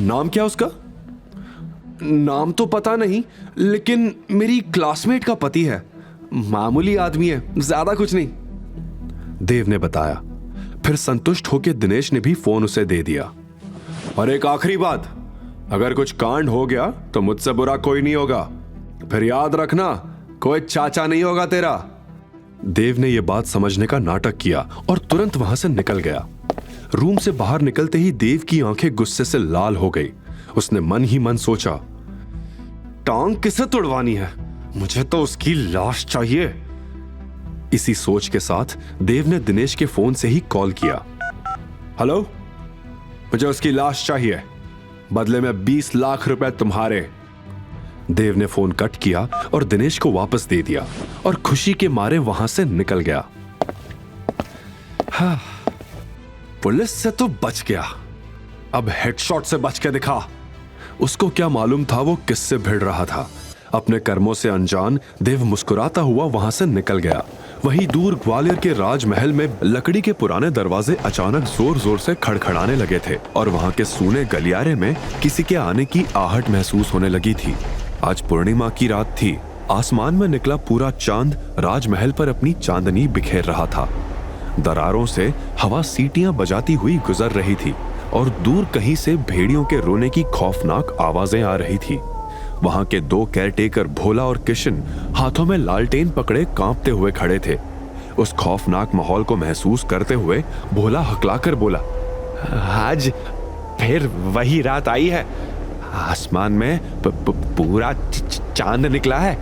नाम क्या उसका? नाम तो पता नहीं, लेकिन मेरी क्लासमेट का पति है। मामूली आदमी है, ज्यादा कुछ नहीं, देव ने बताया। फिर संतुष्ट होकर दिनेश ने भी फोन उसे दे दिया। और एक आखिरी बात, अगर कुछ कांड हो गया तो मुझसे बुरा कोई नहीं होगा। फिर याद रखना, कोई चाचा नहीं होगा तेरा। देव ने यह बात समझने का नाटक किया और तुरंत वहां से निकल गया। रूम से बाहर निकलते ही देव की आंखें गुस्से से लाल हो गई। उसने मन ही मन सोचा, टांग किसे तोड़वानी है? मुझे तो उसकी लाश चाहिए। इसी सोच के साथ देव ने दिनेश के फोन से ही कॉल किया। हेलो, मुझे उसकी लाश चाहिए, बदले में 20 लाख रुपए तुम्हारे। देव ने फोन कट किया और दिनेश को वापस दे दिया और खुशी के मारे वहां से निकल गया। हाँ, पुलिस से तो बच गया, अब हेडशॉट से बच के दिखा। उसको क्या मालूम था वो किससे भिड़ रहा था। अपने कर्मों से अनजान देव मुस्कुराता हुआ वहां से निकल गया। वहीं दूर ग्वालियर के राजमहल में लकड़ी के पुराने दरवाजे अचानक जोर जोर से खड़खड़ाने लगे थे और वहां के सूने गलियारे में किसी के आने की आहट महसूस होने लगी थी। आज पूर्णिमा की रात थी। आसमान में निकला पूरा चांद राजमहल पर अपनी चांदनी बिखेर रहा था। दरारों से हवा सीटियां बजाती हुई गुजर रही थी और दूर कहीं से भेड़ियों के रोने की खौफनाक आवाजें आ रही थी। वहां के 2 केयरटेकर भोला और किशन हाथों में लालटेन पकड़े कांपते हुए खड़े थे। उस खौफनाक माहौल को महसूस करते हुए भोला हकलाकर बोला, आज फिर वही रात आई है। आसमान में पूरा चांद निकला है।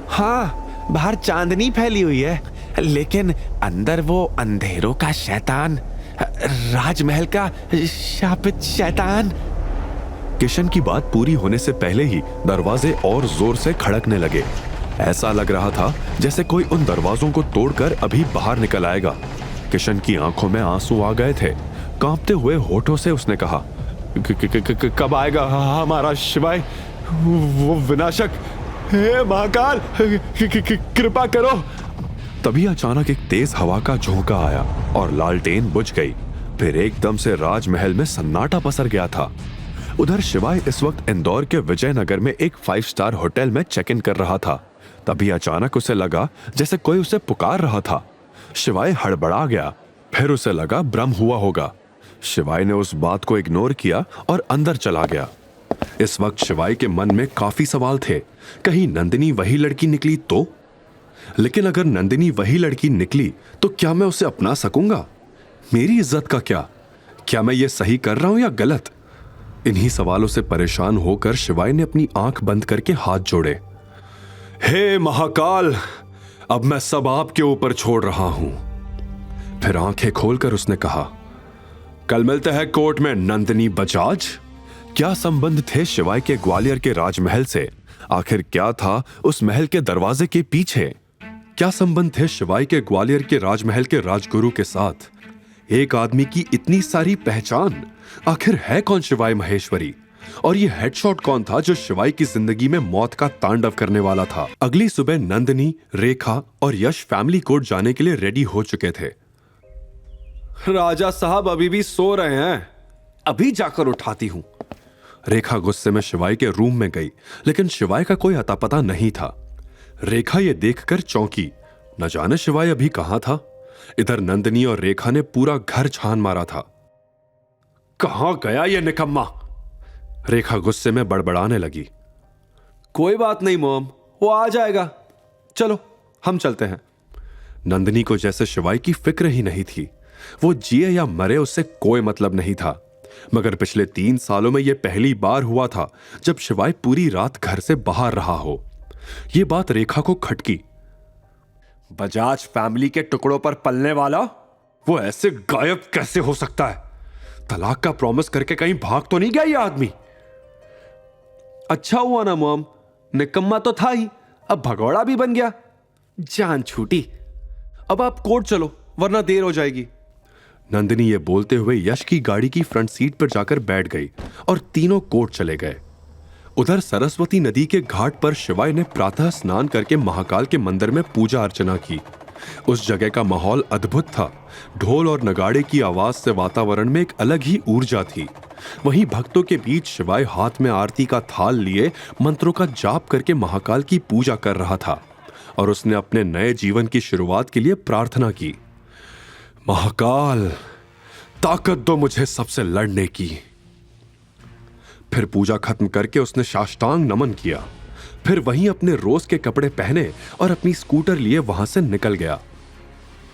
हाँ, बाहर चांदनी फैली हुई है, लेकिन अंदर वो अंधेरों का शैतान, राजमहल का शापित शैतान। किशन की बात पूरी होने से पहले ही दरवाजे और जोर से खड़कने लगे। ऐसा लग रहा था जैसे कोई उन दरवाजों को तोड़कर अभी बाहर निकल आएगा। किशन की आंखों में आंसू आ गए थे। कांपते हुए होठों से उसने कहा, कब आएगा हमारा शिवाय? वो विनाशक, हे महाकाल, कृपा करो। तभी अचानक एक तेज हवा का झोंका आया और लालटेन बुझ गई। फिर एकदम से राजमहल में सन्नाटा पसर गया था। उधर शिवाय इस वक्त इंदौर के विजयनगर में एक 5 स्टार होटल में चेक इन कर रहा था। तभी अचानक उसे लगा जैसे कोई उसे पुकार रहा था। शिवाय हड़बड़ा गया। फिर उसे लगा भ्रम हुआ होगा। शिवाय ने उस बात को इग्नोर किया और अंदर चला गया। इस वक्त शिवाय के मन में काफी सवाल थे। कहीं नंदिनी वही लड़की निकली तो? लेकिन अगर नंदिनी वही लड़की निकली तो क्या मैं उसे अपना सकूंगा? मेरी इज्जत का क्या मैं ये सही कर रहा हूं या गलत? इन्हीं सवालों से परेशान होकर शिवाय ने अपनी आंख बंद करके हाथ जोड़े। हे महाकाल, अब मैं सब आपके ऊपर छोड़ रहा हूं। फिर आंखें खोलकर उसने कहा, कल मिलते हैं कोर्ट में नंदिनी बजाज। क्या संबंध थे शिवाय के ग्वालियर के राजमहल से? आखिर क्या था उस महल के दरवाजे के पीछे? क्या संबंध थे शिवाय के ग्वालियर के राजमहल के राजगुरु के साथ? एक आदमी की इतनी सारी पहचान, आखिर है कौन शिवाय महेश्वरी? और ये हेडशॉट कौन था जो शिवाय की जिंदगी में मौत का तांडव करने वाला था? अगली सुबह नंदिनी, रेखा और यश फैमिली कोर्ट जाने के लिए रेडी हो चुके थे। राजा साहब अभी भी सो रहे हैं, अभी जाकर उठाती हूं। रेखा गुस्से में शिवाय के रूम में गई, लेकिन शिवाय का कोई अता पता नहीं था। रेखा ये देखकर चौंकी, न जाने शिवाय अभी कहां था। इधर नंदिनी और रेखा ने पूरा घर छान मारा था। कहां गया ये निकम्मा? रेखा गुस्से में बड़बड़ाने लगी। कोई बात नहीं मॉम, वो आ जाएगा, चलो हम चलते हैं। नंदिनी को जैसे शिवाय की फिक्र ही नहीं थी। वो जिए या मरे उससे कोई मतलब नहीं था। मगर पिछले 3 सालों में यह पहली बार हुआ था जब शिवाय पूरी रात घर से बाहर रहा हो। यह बात रेखा को खटकी। बजाज फैमिली के टुकड़ों पर पलने वाला वो ऐसे गायब कैसे हो सकता है? तलाक का प्रॉमिस करके कहीं भाग तो नहीं गया ये आदमी? अच्छा हुआ ना मॉम, निकम्मा तो था ही, अब भगौड़ा भी बन गया। जान छूटी। अब आप कोर्ट चलो वरना देर हो जाएगी। नंदिनी ये बोलते हुए यश की गाड़ी की फ्रंट सीट पर जाकर बैठ गई और तीनों कोर्ट चले गए। उधर सरस्वती नदी के घाट पर शिवाय ने प्रातः स्नान करके महाकाल के मंदिर में पूजा अर्चना की। उस जगह का माहौल अद्भुत था। ढोल और नगाड़े की आवाज से वातावरण में एक अलग ही ऊर्जा थी। वहीं भक्तों के बीच शिवाय हाथ में आरती का थाल लिए मंत्रों का जाप करके महाकाल की पूजा कर रहा था और उसने अपने नए जीवन की शुरुआत के लिए प्रार्थना की। महाकाल, ताकत दो मुझे सबसे लड़ने की। फिर पूजा खत्म करके उसने साष्टांग नमन किया। फिर वहीं अपने रोज के कपड़े पहने और अपनी स्कूटर लिए वहां से निकल गया।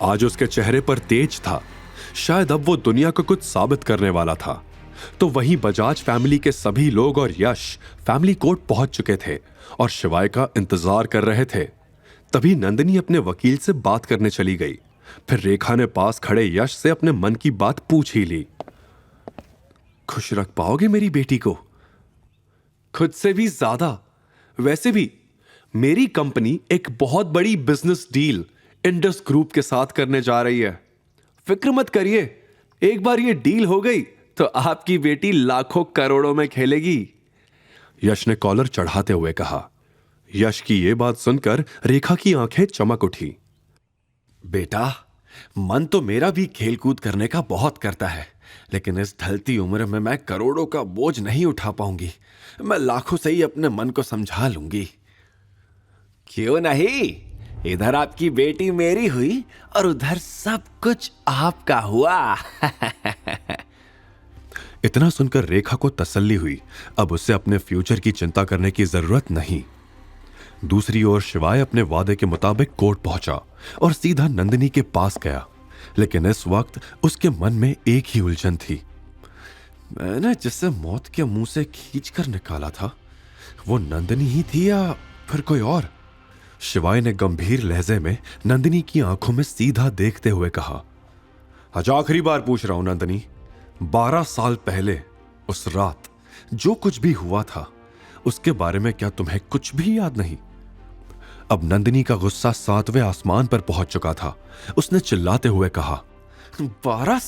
आज उसके चेहरे पर तेज था, शायद अब वो दुनिया को कुछ साबित करने वाला था। तो वहीं बजाज फैमिली के सभी लोग और यश फैमिली कोर्ट पहुंच चुके थे और शिवाय का इंतजार कर रहे थे। तभी नंदिनी अपने वकील से बात करने चली गई। फिर रेखा ने पास खड़े यश से अपने मन की बात पूछ ही ली। खुश रख पाओगे मेरी बेटी को? खुद से भी ज्यादा। वैसे भी मेरी कंपनी एक बहुत बड़ी बिजनेस डील इंडस ग्रुप के साथ करने जा रही है। फिक्र मत करिए, एक बार ये डील हो गई तो आपकी बेटी लाखों करोड़ों में खेलेगी। यश ने कॉलर चढ़ाते हुए कहा। यश की यह बात सुनकर रेखा की आंखें चमक उठी। बेटा, मन तो मेरा भी खेलकूद करने का बहुत करता है, लेकिन इस ढलती उम्र में मैं करोड़ों का बोझ नहीं उठा पाऊंगी। मैं लाखों से ही अपने मन को समझा लूंगी। क्यों नहीं? इधर आपकी बेटी मेरी हुई और उधर सब कुछ आपका हुआ। इतना सुनकर रेखा को तसल्ली हुई। अब उसे अपने फ्यूचर की चिंता करने की जरूरत नहीं। दूसरी ओर शिवाय अपने वादे के मुताबिक कोर्ट पहुंचा और सीधा नंदिनी के पास गया। लेकिन इस वक्त उसके मन में एक ही उलझन थी। मैंने जिसे मौत के मुंह से खींचकर निकाला था वो नंदिनी ही थी या फिर कोई और? शिवाय ने गंभीर लहजे में नंदिनी की आंखों में सीधा देखते हुए कहा। आज आखिरी बार पूछ रहा हूं नंदिनी, 12 साल पहले उस रात जो कुछ भी हुआ था उसके बारे में क्या तुम्हें कुछ भी याद नहीं? अब नंदिनी का गुस्सा 7वें आसमान पर पहुंच चुका था। उसने चिल्लाते हुए कहा, 12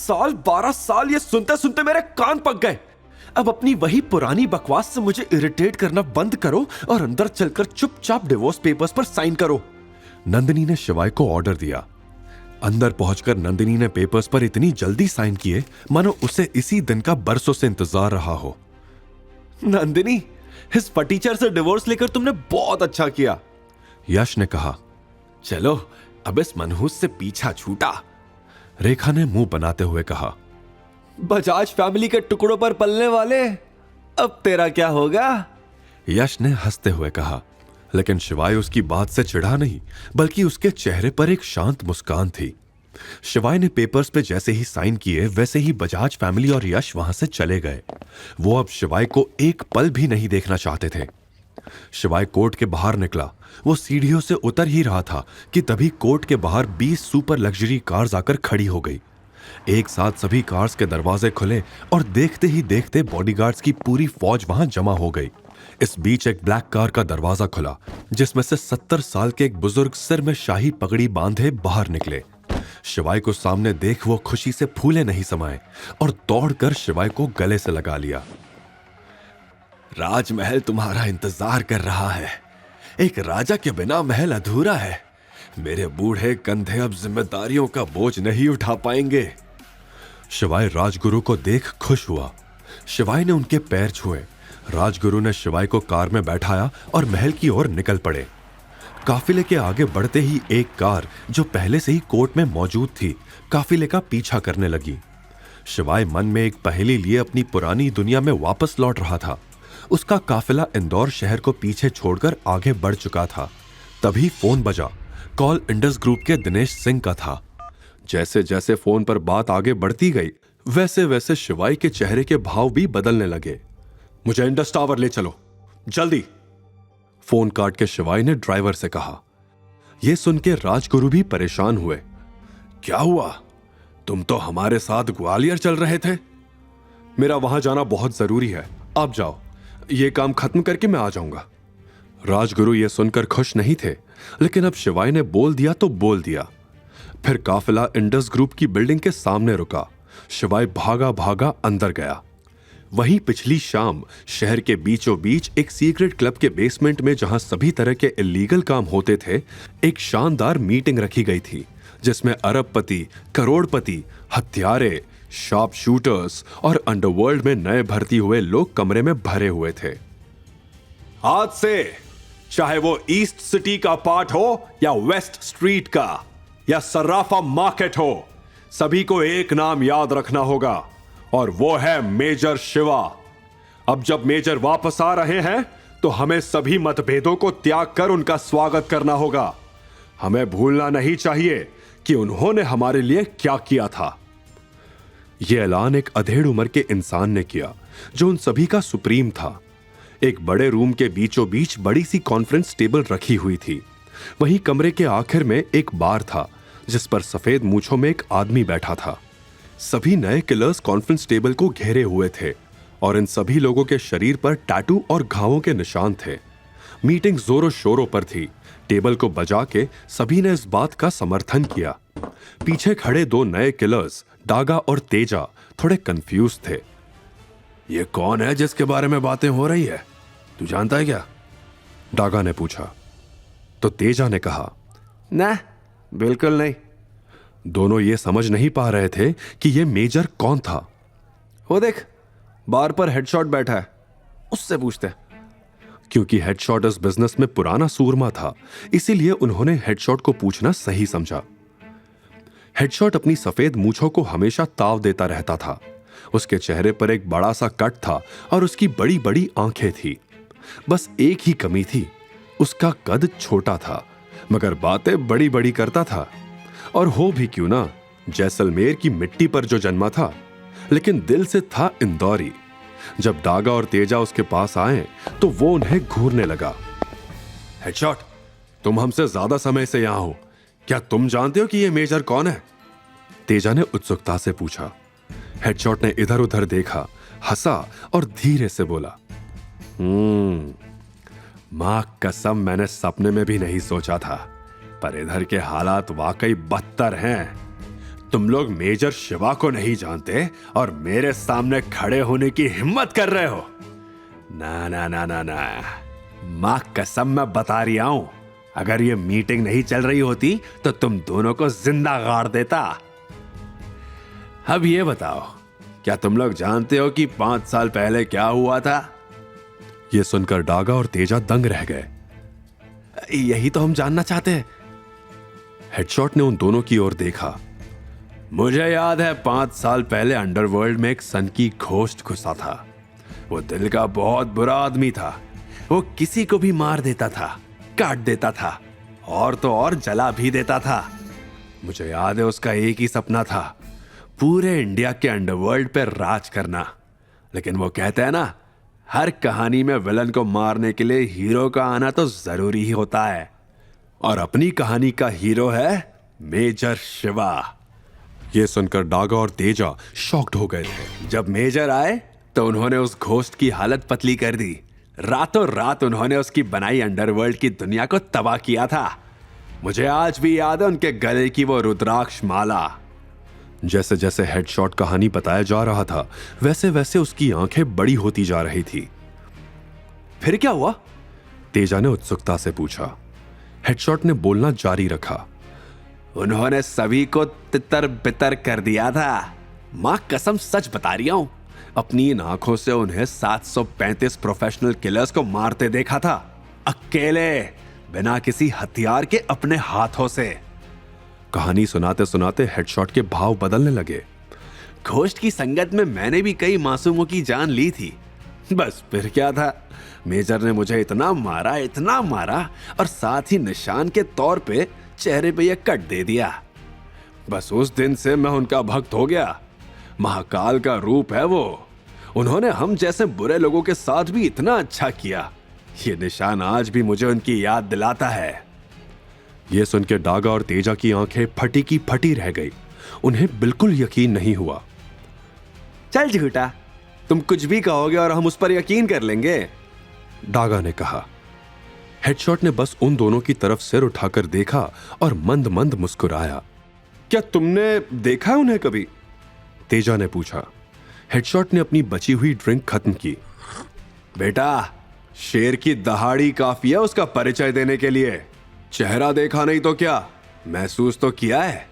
साल, ये सुनते सुनते मेरे कान पक गए। अब अपनी वही पुरानी बकवास से मुझे इरिटेट करना बंद करो और अंदर चलकर चुपचाप डिवोर्स पेपर्स पर साइन करो। नंदिनी ने शिवाय को ऑर्डर दिया। अंदर पहुंचकर नंदिनी ने पेपर्स पर इतनी जल्दी साइन किए मानो उसे इसी दिन का बरसों से इंतजार रहा हो। नंदिनी, इस फटीचर से डिवोर्स लेकर तुमने बहुत अच्छा किया, यश ने कहा। चलो अब इस मनहूस से पीछा छूटा, रेखा ने मुंह बनाते हुए कहा। बजाज फैमिली के टुकड़ों पर पलने वाले, अब तेरा क्या होगा? यश ने हंसते हुए कहा। लेकिन शिवाय उसकी बात से चिढ़ा नहीं, बल्कि उसके चेहरे पर एक शांत मुस्कान थी। शिवाय ने पेपर्स पे जैसे ही साइन किए वैसे ही बजाज फैमिली और यश वहां से चले गए। वो अब शिवाय को एक पल भी नहीं देखना चाहते थे। शिवाय कोर्ट के बाहर निकला। वो सीढ़ियों से उतर ही रहा था कि तभी कोर्ट के बाहर 20 सुपर लग्जरी कार्स आकर खड़ी हो गई। एक साथ सभी कार्स के दरवाजे खुले और देखते ही देखते बॉडीगार्ड्स की पूरी फौज वहां जमा हो गई। इस बीच एक ब्लैक कार का दरवाजा खुला, जिसमें से 70 साल के एक बुजुर्ग सिर में शाही पगड़ी बांधे बाहर निकले। शिवाय को सामने देख वो खुशी से फूले नहीं समाये और दौड़कर शिवाय को गले से लगा लिया। राजमहल तुम्हारा इंतजार कर रहा है। एक राजा के बिना महल अधूरा है। मेरे बूढ़े कंधे अब जिम्मेदारियों का बोझ नहीं उठा पाएंगे। शिवाय राजगुरु को देख खुश हुआ। शिवाय ने उनके पैर छुए। राजगुरु ने शिवाय को कार में बैठाया और महल की ओर निकल पड़े। काफिले के आगे बढ़ते ही एक कार जो पहले से ही कोर्ट में मौजूद थी, काफिले का पीछा करने लगी। शिवाय मन में एक पहेली लिए अपनी पुरानी दुनिया में वापस लौट रहा था। उसका काफिला इंदौर शहर को पीछे छोड़कर आगे बढ़ चुका था। तभी फोन बजा। कॉल इंडस ग्रुप के दिनेश सिंह का था। जैसे जैसे फोन पर बात आगे बढ़ती गई, वैसे वैसे शिवाय के चेहरे के भाव भी बदलने लगे। मुझे इंडस टावर ले चलो, जल्दी। फोन काट के शिवाय ने ड्राइवर से कहा। यह सुन के राजगुरु भी परेशान हुए। क्या हुआ? तुम तो हमारे साथ ग्वालियर चल रहे थे। मेरा वहां जाना बहुत जरूरी है, आप जाओ। ये काम खत्म करके मैं आ जाऊंगा। राजगुरु ये सुनकर खुश नहीं थे, लेकिन अब शिवाय ने बोल दिया तो बोल दिया। फिर काफिला इंडस ग्रुप की बिल्डिंग के सामने रुका। शिवाय भागा भागा अंदर गया। वहीं पिछली शाम शहर के बीचों बीच एक सीक्रेट क्लब के बेसमेंट में, जहां सभी तरह के इलीगल काम होते थे, एक शानदार मीटिंग रखी गई थी, जिसमें अरबपति, करोड़पति, हत्यारे, शार्प शूटर्स और अंडरवर्ल्ड में नए भर्ती हुए लोग कमरे में भरे हुए थे। आज से चाहे वो ईस्ट सिटी का पार्ट हो या वेस्ट स्ट्रीट का या सर्राफा मार्केट हो, सभी को एक नाम याद रखना होगा, और वो है मेजर शिवा। अब जब मेजर वापस आ रहे हैं तो हमें सभी मतभेदों को त्याग कर उनका स्वागत करना होगा। हमें भूलना नहीं चाहिए कि उन्होंने हमारे लिए क्या किया था। यह ऐलान एक अधेड़ उम्र के इंसान ने किया, जो उन सभी का सुप्रीम था। एक बड़े रूम के बीचों बीच बड़ी सी कॉन्फ्रेंस टेबल रखी हुई थी। वहीं कमरे के आखिर में एक बार था, जिस पर सफेद मूंछों में एक आदमी बैठा था। सभी नए किलर्स कॉन्फ्रेंस टेबल को घेरे हुए थे और इन सभी लोगों के शरीर पर टैटू और घावों के निशान थे। मीटिंग जोरों शोरों पर थी। टेबल को बजा के सभी ने इस बात का समर्थन किया। पीछे खड़े दो नए किलर्स, डागा और तेजा, थोड़े कंफ्यूज थे। ये कौन है जिसके बारे में बातें हो रही है? तू जानता है क्या? डागा ने पूछा। तो तेजा ने कहा, ना, बिल्कुल नहीं। दोनों ये समझ नहीं पा रहे थे कि ये मेजर कौन था। वो देख, बार पर हेडशॉट बैठा है, उससे पूछते। क्योंकि हेडशॉट इस बिजनेस में पुराना सूरमा था, इसीलिए उन्होंने हेडशॉट को पूछना सही समझा। हेडशॉट अपनी सफेद मूंछों को हमेशा ताव देता रहता था। उसके चेहरे पर एक बड़ा सा कट था और उसकी बड़ी बड़ी आंखें थी। बस एक ही कमी थी, उसका कद छोटा था, मगर बातें बड़ी बड़ी करता था। और हो भी क्यों ना, जैसलमेर की मिट्टी पर जो जन्मा था, लेकिन दिल से था इंदौरी। जब डागा और तेजा उसके पास आए तो वो उन्हें घूरने लगा। हेडशॉट, तुम हमसे ज्यादा समय से यहां हो, क्या तुम जानते हो कि ये मेजर कौन है? तेजा ने उत्सुकता से पूछा। हेडशॉट ने इधर उधर देखा, हंसा और धीरे से बोला, मां कसम, मैंने सपने में भी नहीं सोचा था, पर इधर के हालात वाकई बदतर हैं। तुम लोग मेजर शिवा को नहीं जानते और मेरे सामने खड़े होने की हिम्मत कर रहे हो? ना ना ना ना ना, मां कसम मैं बता रहा हूं, अगर ये मीटिंग नहीं चल रही होती तो तुम दोनों को जिंदा गाड़ देता। अब ये बताओ, क्या तुम लोग जानते हो कि 5 साल पहले क्या हुआ था? ये सुनकर डागा और तेजा दंग रह गए। यही तो हम जानना चाहते हैं। हेडशॉट ने उन दोनों की ओर देखा। मुझे याद है 5 साल पहले अंडरवर्ल्ड में एक सन की घोस्ट घुसा था। वो दिल का बहुत बुरा आदमी था, वो किसी को भी मार देता था। काट देता था और तो और जला भी देता था। मुझे याद है उसका एक ही सपना था, पूरे इंडिया के अंडरवर्ल्ड पे राज करना। लेकिन वो कहते हैं ना, हर कहानी में विलन को मारने के लिए हीरो का आना तो जरूरी ही होता है। और अपनी कहानी का हीरो है मेजर शिवा। ये सुनकर डागा और तेजा शॉक्ड हो गए थे। जब मेजर आए तो उन्होंने उस घोस्ट की हालत पतली कर दी। रातों रात उन्होंने उसकी बनाई अंडरवर्ल्ड की दुनिया को तबाह किया था। मुझे आज भी याद है उनके गले की वो रुद्राक्ष माला। जैसे जैसे हेडशॉट कहानी बताया जा रहा था, वैसे वैसे उसकी आंखें बड़ी होती जा रही थी। फिर क्या हुआ? तेजा ने उत्सुकता से पूछा। हेडशॉट ने बोलना जारी रखा। उन्होंने सभी को तितर बितर कर दिया था। मां कसम सच बता रही हूं, अपनी इन आंखों से उन्हें 735 प्रोफेशनल किलर्स को मारते देखा था, अकेले, बिना किसी हथियार के, अपने हाथों से। कहानी सुनाते सुनाते हेडशॉट के भाव बदलने लगे। घोस्ट की संगत में मैंने भी कई मासूमों की जान ली थी। बस फिर क्या था, मेजर ने मुझे इतना मारा और साथ ही निशान के तौर पे चेहरे पे यह कट दे दिया। बस उस दिन से मैं उनका भक्त हो गया। महाकाल का रूप है वो। उन्होंने हम जैसे बुरे लोगों के साथ भी इतना अच्छा किया। ये निशान आज भी मुझे उनकी याद दिलाता है। ये सुन के डागा और तेजा की आंखें फटी की फटी रह गई। उन्हें बिल्कुल यकीन नहीं हुआ। चल झूठा, तुम कुछ भी कहोगे और हम उस पर यकीन कर लेंगे, डागा ने कहा। हेडशॉट ने बस उन दोनों की तरफ सिर उठाकर देखा और मंद मंद मुस्कुराया। क्या तुमने देखा है उन्हें कभी? तेजा ने पूछा। हेडशॉट ने अपनी बची हुई ड्रिंक खत्म की। बेटा, शेर की दहाड़ी काफी है उसका परिचय देने के लिए। चेहरा देखा नहीं तो क्या, महसूस तो किया है।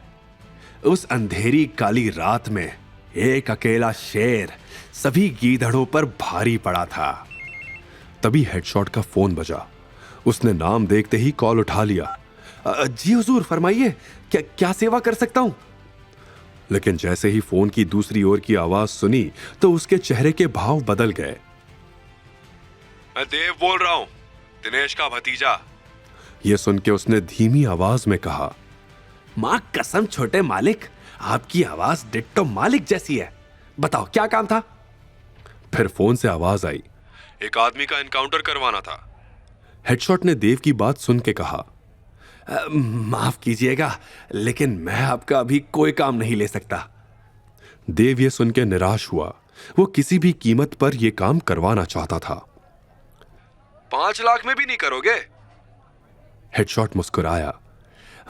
उस अंधेरी काली रात में एक अकेला शेर सभी गीदड़ों पर भारी पड़ा था। तभी हेडशॉट का फोन बजा। उसने नाम देखते ही कॉल उठा लिया। जी हुजूर, फरमाइए, क्या सेवा कर सकता हूं? लेकिन जैसे ही फोन की दूसरी ओर की आवाज सुनी तो उसके चेहरे के भाव बदल गए। मैं देव बोल रहा हूं, दिनेश का भतीजा। यह सुन के उसने धीमी आवाज में कहा। मां कसम छोटे मालिक, आपकी आवाज डिट्टो मालिक जैसी है। बताओ क्या काम था? फिर फोन से आवाज आई, एक आदमी का एनकाउंटर करवाना था। हेडशॉट ने देव की बात सुन के कहा, माफ कीजिएगा, लेकिन मैं आपका अभी कोई काम नहीं ले सकता। देव ये सुन के निराश हुआ। वो किसी भी कीमत पर यह काम करवाना चाहता था। 5 लाख में भी नहीं करोगे? हेडशॉट मुस्कुराया।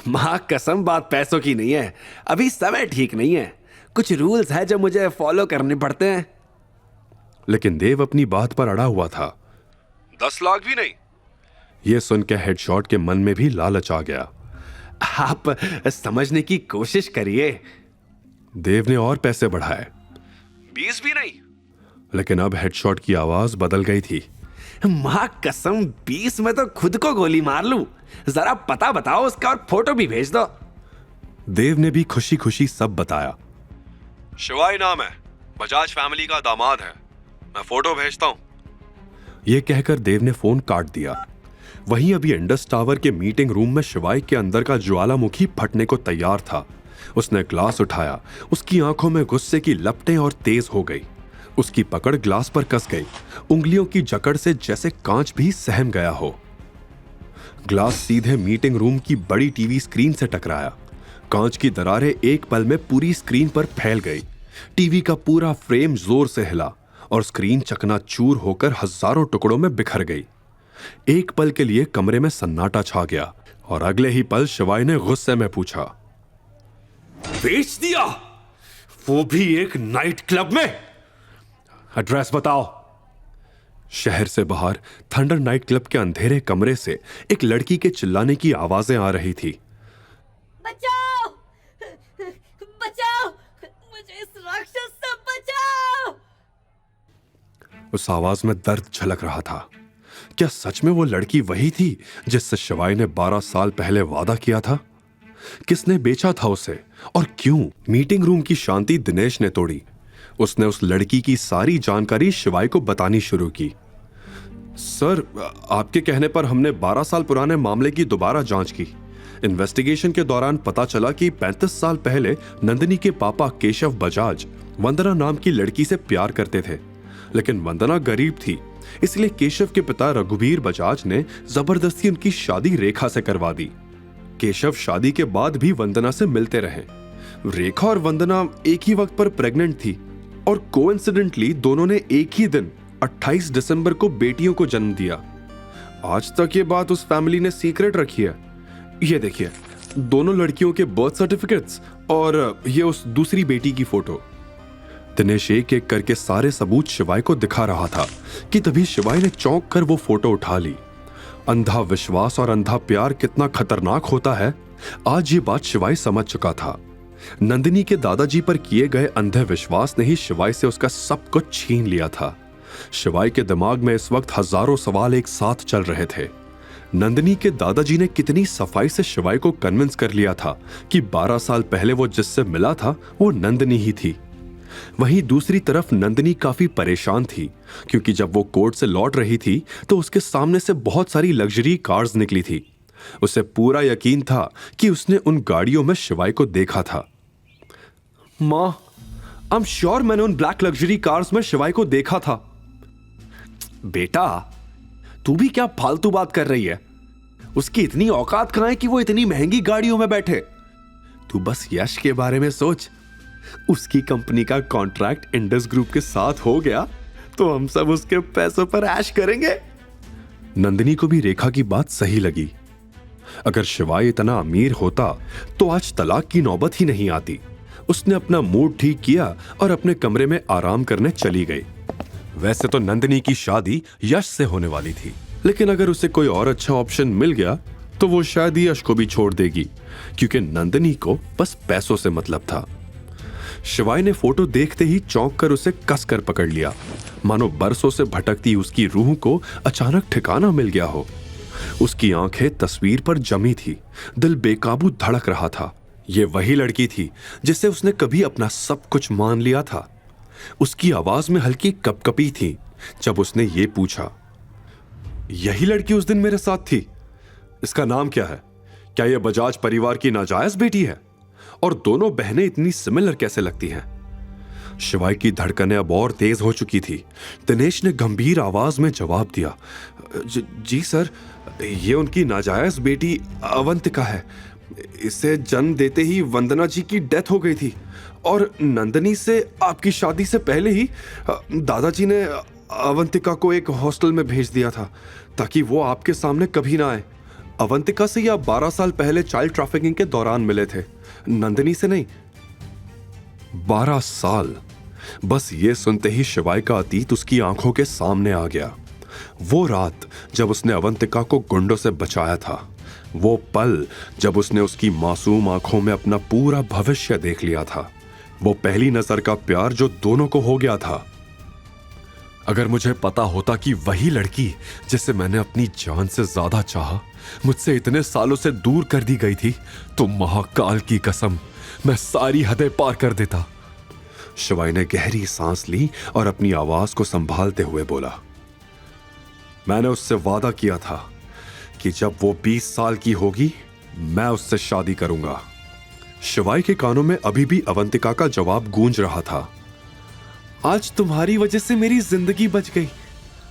मां कसम, बात पैसों की नहीं है, अभी समय ठीक नहीं है। कुछ रूल्स है जो मुझे फॉलो करने पड़ते हैं। लेकिन देव अपनी बात पर अड़ा हुआ था। 10 लाख भी नहीं? यह सुनकर हेडशॉट के मन में भी लालच आ गया। आप समझने की कोशिश करिए। देव ने और पैसे बढ़ाए। 20 भी नहीं? लेकिन अब हेडशॉट की आवाज बदल गई थी। मां कसम, 20 में तो खुद को गोली मार लूं। जरा पता बताओ उसका और फोटो भी भेज दो। देव ने भी खुशी खुशी सब बताया। शिवाई नाम है, बजाज फैमिली का दामाद है, मैं फोटो भेजता हूं। यह कहकर देव ने फोन काट दिया। वहीं अभी इंडस टावर के मीटिंग रूम में शिवाई के अंदर का ज्वालामुखी फटने को तैयार था। उसने ग्लास उठाया। उसकी आंखों में गुस्से की लपटें और तेज हो गई। उसकी पकड़ ग्लास पर कस गई। उंगलियों की जकड़ से जैसे कांच भी सहम गया हो। ग्लास सीधे मीटिंग रूम की बड़ी टीवी स्क्रीन से टकराया। कांच की दरारें एक पल में पूरी स्क्रीन पर फैल गई। टीवी का पूरा फ्रेम जोर से हिला और स्क्रीन चकनाचूर होकर हजारों टुकड़ों में बिखर गई। एक पल के लिए कमरे में सन्नाटा छा गया और अगले ही पल शिवाई ने गुस्से में पूछा, बेच दिया? वो भी एक नाइट क्लब में? एड्रेस बताओ। शहर से बाहर थंडर नाइट क्लब के अंधेरे कमरे से एक लड़की के चिल्लाने की आवाजें आ रही थी। बचाओ! बचाओ! मुझे इस राक्षस से बचाओ! उस आवाज में दर्द झलक रहा था। क्या सच में वो लड़की वही थी जिससे शिवाई ने 12 साल पहले वादा किया था? किसने बेचा था उसे और क्यों? मीटिंग रूम की शांति दिनेश ने तोड़ी। उसने उस लड़की की सारी जानकारी शिवाई को बतानी शुरू की। सर, आपके कहने पर हमने 12 साल पुराने मामले की दोबारा जांच की। इन्वेस्टिगेशन के दौरान पता चला कि 35 साल पहले नंदिनी के पापा केशव बजाज वंदना नाम की लड़की से प्यार करते थे, लेकिन वंदना गरीब थी, इसलिए केशव के पिता रघुवीर बजाज ने जबरदस्ती उनकी शादी रेखा से करवा दी। केशव शादी के बाद भी वंदना से मिलते रहे। रेखा और वंदना एक ही वक्त पर प्रेग्नेंट थी और कोइंसिडेंटली दोनों ने एक ही दिन 28 दिसंबर को बेटियों को जन्म दिया। आज तक ये बात उस फैमिली ने सीक्रेट रखी है। ये देखिए, दोनों लड़कियों के बर्थ सर्टिफिकेट्स और ये उस दूसरी बेटी की फोटो। दिनेश एक एक करके सारे सबूत शिवाय को दिखा रहा था कि तभी शिवाय ने चौंक कर वो फोटो उठा ली। अंधा विश्वास और अंधा प्यार कितना खतरनाक होता है, आज ये बात शिवाय समझ चुका था। नंदिनी के दादाजी पर किए गए अंधे विश्वास ने ही शिवाय से उसका सब कुछ छीन लिया था। शिवाय के दिमाग में इस वक्त हजारों सवाल एक साथ चल रहे थे। नंदिनी के दादाजी ने कितनी सफाई से शिवाय को कन्विंस कर लिया था कि 12 साल पहले वो जिससे मिला था वो नंदिनी ही थी। वहीं दूसरी तरफ नंदिनी काफी परेशान थी, क्योंकि जब वो कोर्ट से लौट रही थी तो उसके सामने से बहुत सारी लग्जरी कार्स निकली थी। उसे पूरा यकीन था कि उसने उन गाड़ियों में शिवाय को देखा था। मां, आई एम श्योर मैंने उन ब्लैक लग्जरी कार्स में शिवाय को देखा था। बेटा, तू भी क्या फालतू बात कर रही है? उसकी इतनी औकात कहां है कि वो इतनी महंगी गाड़ियों में बैठे? तू बस यश के बारे में सोच। उसकी कंपनी का कॉन्ट्रैक्ट इंडस ग्रुप के साथ हो गया तो हम सब उसके पैसों पर ऐश करेंगे। नंदिनी को भी रेखा की बात सही लगी। अगर शिवाय इतना अमीर होता तो आज तलाक की नौबत ही नहीं आती। उसने अपना मूड ठीक किया और अपने कमरे में आराम करने चली गई। वैसे तो नंदिनी की शादी यश से होने वाली थी, लेकिन अगर उसे कोई और अच्छा ऑप्शन मिल गया तो वो शायद यश को भी छोड़ देगी, क्योंकि नंदिनी को बस पैसों से मतलब था। शिवाय ने फोटो देखते ही चौंक कर उसे कसकर पकड़ लिया, मानो बरसों से भटकती उसकी रूह को अचानक ठिकाना मिल गया हो। उसकी आंखें तस्वीर पर जमी थी, दिल बेकाबू धड़क रहा था। ये वही लड़की थी जिसे उसने कभी अपना सब कुछ मान लिया था। उसकी आवाज में हल्की कपकपी थी जब उसने ये पूछा, यही लड़की उस दिन मेरे साथ थी? इसका नाम क्या है? क्या यह बजाज परिवार की नाजायज बेटी है? और दोनों बहनें इतनी सिमिलर कैसे लगती हैं? शिवाय की धड़कनें अब और तेज हो चुकी थी। दिनेश ने गंभीर आवाज में जवाब दिया, जी सर, ये उनकी नाजायज बेटी अवंतिका है। इसे जन्म देते ही वंदना जी की डेथ हो गई थी और नंदिनी से आपकी शादी से पहले ही दादाजी ने अवंतिका को एक हॉस्टल में भेज दिया था ताकि वो आपके सामने कभी ना आए। अवंतिका से आप 12 साल पहले चाइल्ड ट्रैफिकिंग के दौरान मिले थे, नंदिनी से नहीं। 12 साल! बस ये सुनते ही शिवाय का अतीत उसकी आंखों के सामने आ गया। वो रात जब उसने अवंतिका को गुंडों से बचाया था, वो पल जब उसने उसकी मासूम आंखों में अपना पूरा भविष्य देख लिया था, वो पहली नजर का प्यार जो दोनों को हो गया था। अगर मुझे पता होता कि वही लड़की जिसे मैंने अपनी जान से ज्यादा चाहा मुझसे इतने सालों से दूर कर दी गई थी, तो महाकाल की कसम मैं सारी हदें पार कर देता। शिवाय ने गहरी सांस ली और अपनी आवाज को संभालते हुए बोला, मैंने उससे वादा किया था कि जब वो 20 साल की होगी मैं उससे शादी करूंगा। शिवाय के कानों में अभी भी अवंतिका का जवाब गूंज रहा था, आज तुम्हारी वजह से मेरी जिंदगी बच गई।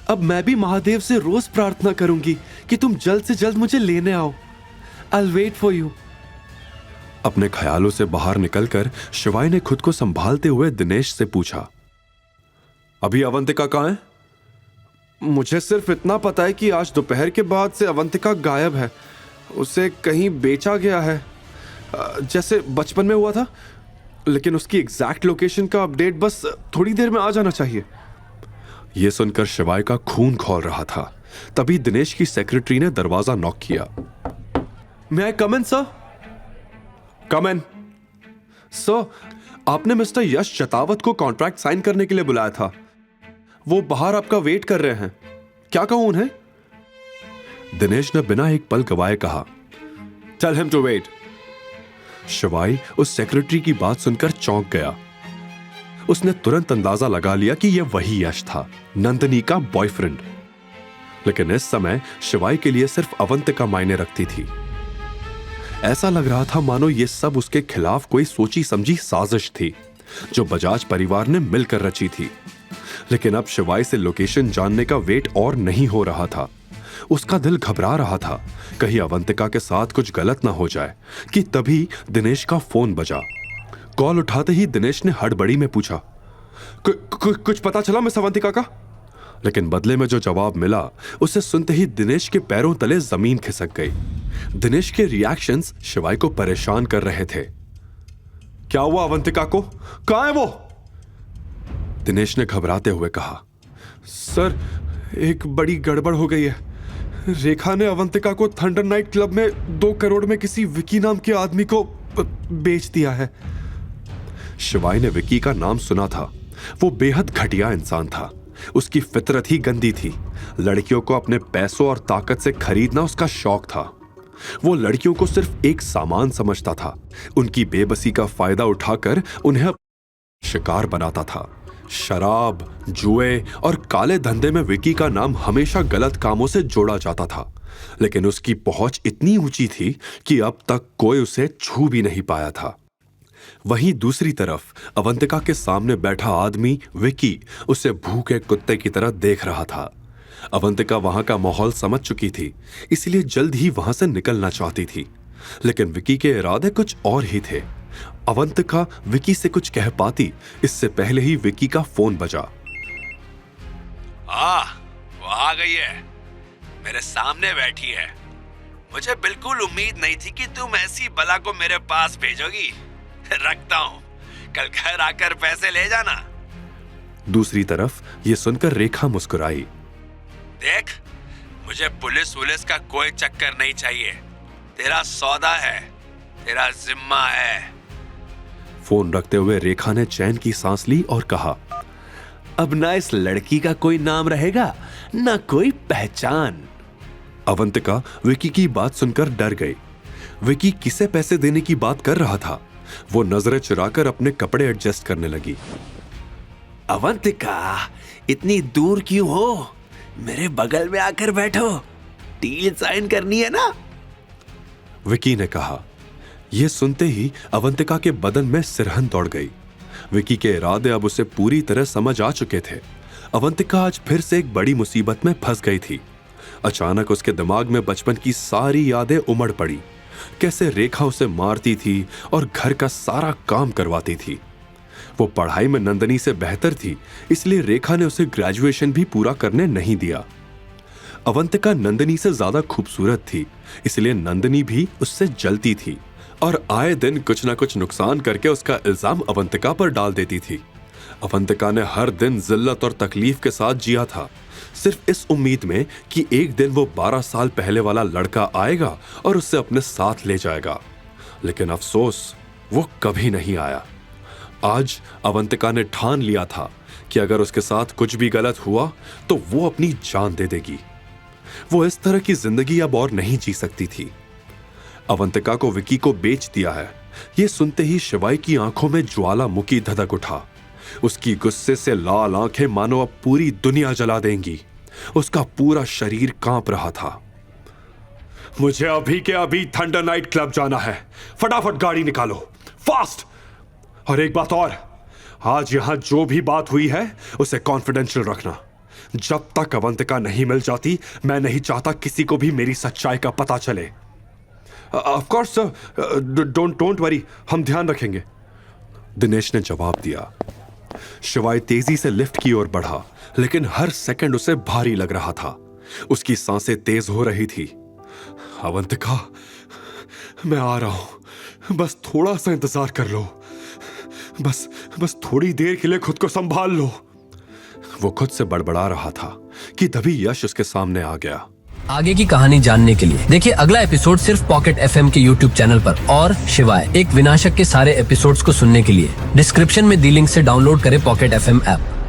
अब मैं भी महादेव से रोज प्रार्थना करूंगी कि तुम जल्द से जल्द मुझे लेने आओ। I'll wait for you। अपने ख्यालों से बाहर निकलकर शिवाय ने खुद को संभालते हुए दिनेश से पूछा, अभी अवंतिका कहाँ है? मुझे सिर्फ इतना पता है कि आज दोपहर के बाद से अवंतिका गायब है। उसे कहीं बेचा गया है, जैसे बचपन में हुआ था, लेकिन उसकी एग्जैक्ट लोकेशन का अपडेट बस थोड़ी देर में आ जाना चाहिए। यह सुनकर शिवाय का खून खौल रहा था। तभी दिनेश की सेक्रेटरी ने दरवाजा नॉक किया। May I come in, sir? Come in। Sir, आपने मिस्टर यश चतावत को कॉन्ट्रैक्ट साइन करने के लिए बुलाया था। वो बाहर आपका वेट कर रहे हैं। क्या कहूं उन्हें? दिनेश ने बिना एक पल गवाए कहा, Tell him to wait। शिवाय उस सेक्रेटरी की बात सुनकर चौंक गया। उसने तुरंत अंदाजा लगा लिया कि यह वही यश था, नंदिनी का बॉयफ्रेंड। लेकिन इस समय शिवाय के लिए सिर्फ अवंतिका मायने रखती थी। ऐसा लग रहा था मानो ये सब उसके खिलाफ कोई सोची समझी साजिश थी जो बजाज परिवार ने मिलकर रची थी। लेकिन अब शिवाय से लोकेशन जानने का वेट और नहीं हो रहा था। उसका दिल घबरा रहा था कहीं अवंतिका के साथ कुछ गलत ना हो जाए कि तभी दिनेश का फोन बजा। कॉल उठाते ही दिनेश ने हड़बड़ी में पूछा, कुछ पता चला मिस अवंतिका का? लेकिन बदले में जो जवाब मिला उसे सुनते ही दिनेश के पैरों तले जमीन खिसक गई। दिनेश के रिएक्शंस शिवाय को परेशान कर रहे थे। क्या हुआ अवंतिका को? कहां है वो? दिनेश ने घबराते हुए कहा, सर एक बड़ी गड़बड़ हो गई है। रेखा ने अवंतिका को थंडर नाइट क्लब में 2 करोड़ में किसी विकी नाम के आदमी को बेच दिया है। शिवाय ने विकी का नाम सुना था। वो बेहद घटिया इंसान था। उसकी फितरत ही गंदी थी। लड़कियों को अपने पैसों और ताकत से खरीदना उसका शौक था। वो लड़कियों को सिर्फ एक सामान समझता था। उनकी बेबसी का फायदा उठाकर उन्हें शिकार बनाता था। शराब, जुए और काले धंधे में विकी का नाम हमेशा गलत कामों से जोड़ा जाता था। लेकिन उसकी पहुंच इतनी ऊंची थी कि अब तक कोई उसे छू भी नहीं पाया था। वहीं दूसरी तरफ अवंतिका के सामने बैठा आदमी विकी उसे भूखे कुत्ते की तरह देख रहा था। अवंतिका वहां का माहौल समझ चुकी थी, इसलिए जल्द ही वहां से निकलना चाहती थी। लेकिन विकी के इरादे कुछ और ही थे। अवंतिका विकी से कुछ कह पाती इससे पहले ही विकी का फोन बजा। वो आ गई है, मेरे सामने बैठी है। मुझे बिल्कुल उम्मीद नहीं थी कि तुम ऐसी बला को मेरे पास भेजोगी। रखता हूं, कल घर आकर पैसे ले जाना। दूसरी तरफ ये सुनकर रेखा मुस्कुराई। देख, मुझे पुलिस वुलिस का कोई चक्कर नहीं चाहिए। तेरा सौदा है, तेरा जिम्मा है। फोन रखते हुए रेखा ने चैन की सांस ली और कहा, अब ना इस लड़की का कोई नाम रहेगा, ना कोई पहचान। अवंतिका विकी की बात सुनकर डर गई। विकी किसे पैसे देने की बात कर रहा था? वो नजरें चुराकर अपने कपड़े एडजस्ट करने लगी। अवंतिका, इतनी दूर क्यों हो? मेरे बगल में आकर बैठो, डील साइन करनी है ना? विकी ने कहा। यह सुनते ही अवंतिका के बदन में सिरहन दौड़ गई। विकी के इरादे अब उसे पूरी तरह समझ आ चुके थे। अवंतिका आज फिर से एक बड़ी मुसीबत में फंस गई थी। अचानक उसके दिमाग में बचपन की सारी यादें उमड़ पड़ी। कैसे रेखा उसे मारती थी और घर का सारा काम करवाती थी। वो पढ़ाई में नंदनी से बेहतर थी, इसलिए रेखा ने उसे ग्रेजुएशन भी पूरा करने नहीं दिया। अवंतिका नंदनी से ज्यादा खूबसूरत थी, इसलिए नंदनी भी उससे जलती थी और आए दिन कुछ ना कुछ नुकसान करके उसका इल्जाम अवंतिका पर डाल देती थी। अवंतिका ने हर दिन जिल्लत और तकलीफ के साथ जिया था, सिर्फ इस उम्मीद में कि एक दिन वो 12 साल पहले वाला लड़का आएगा और उसे अपने साथ ले जाएगा। लेकिन अफसोस, वो कभी नहीं आया। आज अवंतिका ने ठान लिया था कि अगर उसके साथ कुछ भी गलत हुआ तो वो अपनी जान दे देगी। वो इस तरह की जिंदगी अब और नहीं जी सकती थी। अवंतिका को विकी को बेच दिया है, ये सुनते ही शिवाय की आंखों में ज्वालामुखी धधक उठा। उसकी गुस्से से लाल आंखें मानो अब पूरी दुनिया जला देंगी। उसका पूरा शरीर कांप रहा था। मुझे अभी के अभी थंडर नाइट क्लब जाना है, फटाफट गाड़ी निकालो, फास्ट। और एक बात और, आज यहां जो भी बात हुई है उसे कॉन्फिडेंशियल रखना। जब तक अवंतिका नहीं मिल जाती, मैं नहीं चाहता किसी को भी मेरी सच्चाई का पता चले। Of course sir, don't worry, हम ध्यान रखेंगे, दिनेश ने जवाब दिया। शिवाय तेजी से लिफ्ट की ओर बढ़ा, लेकिन हर सेकंड उसे भारी लग रहा था। उसकी सांसें तेज हो रही थी। अवंतिका, मैं आ रहा हूं, बस थोड़ा सा इंतजार कर लो, बस थोड़ी देर के लिए खुद को संभाल लो। वो खुद से बड़बड़ा रहा था कि तभी यश उसके सामने आ गया। आगे की कहानी जानने के लिए देखिए अगला एपिसोड सिर्फ पॉकेट एफएम के यूट्यूब चैनल पर। और शिवाय एक विनाशक के सारे एपिसोड्स को सुनने के लिए डिस्क्रिप्शन में दी लिंक से डाउनलोड करें पॉकेट एफएम ऐप।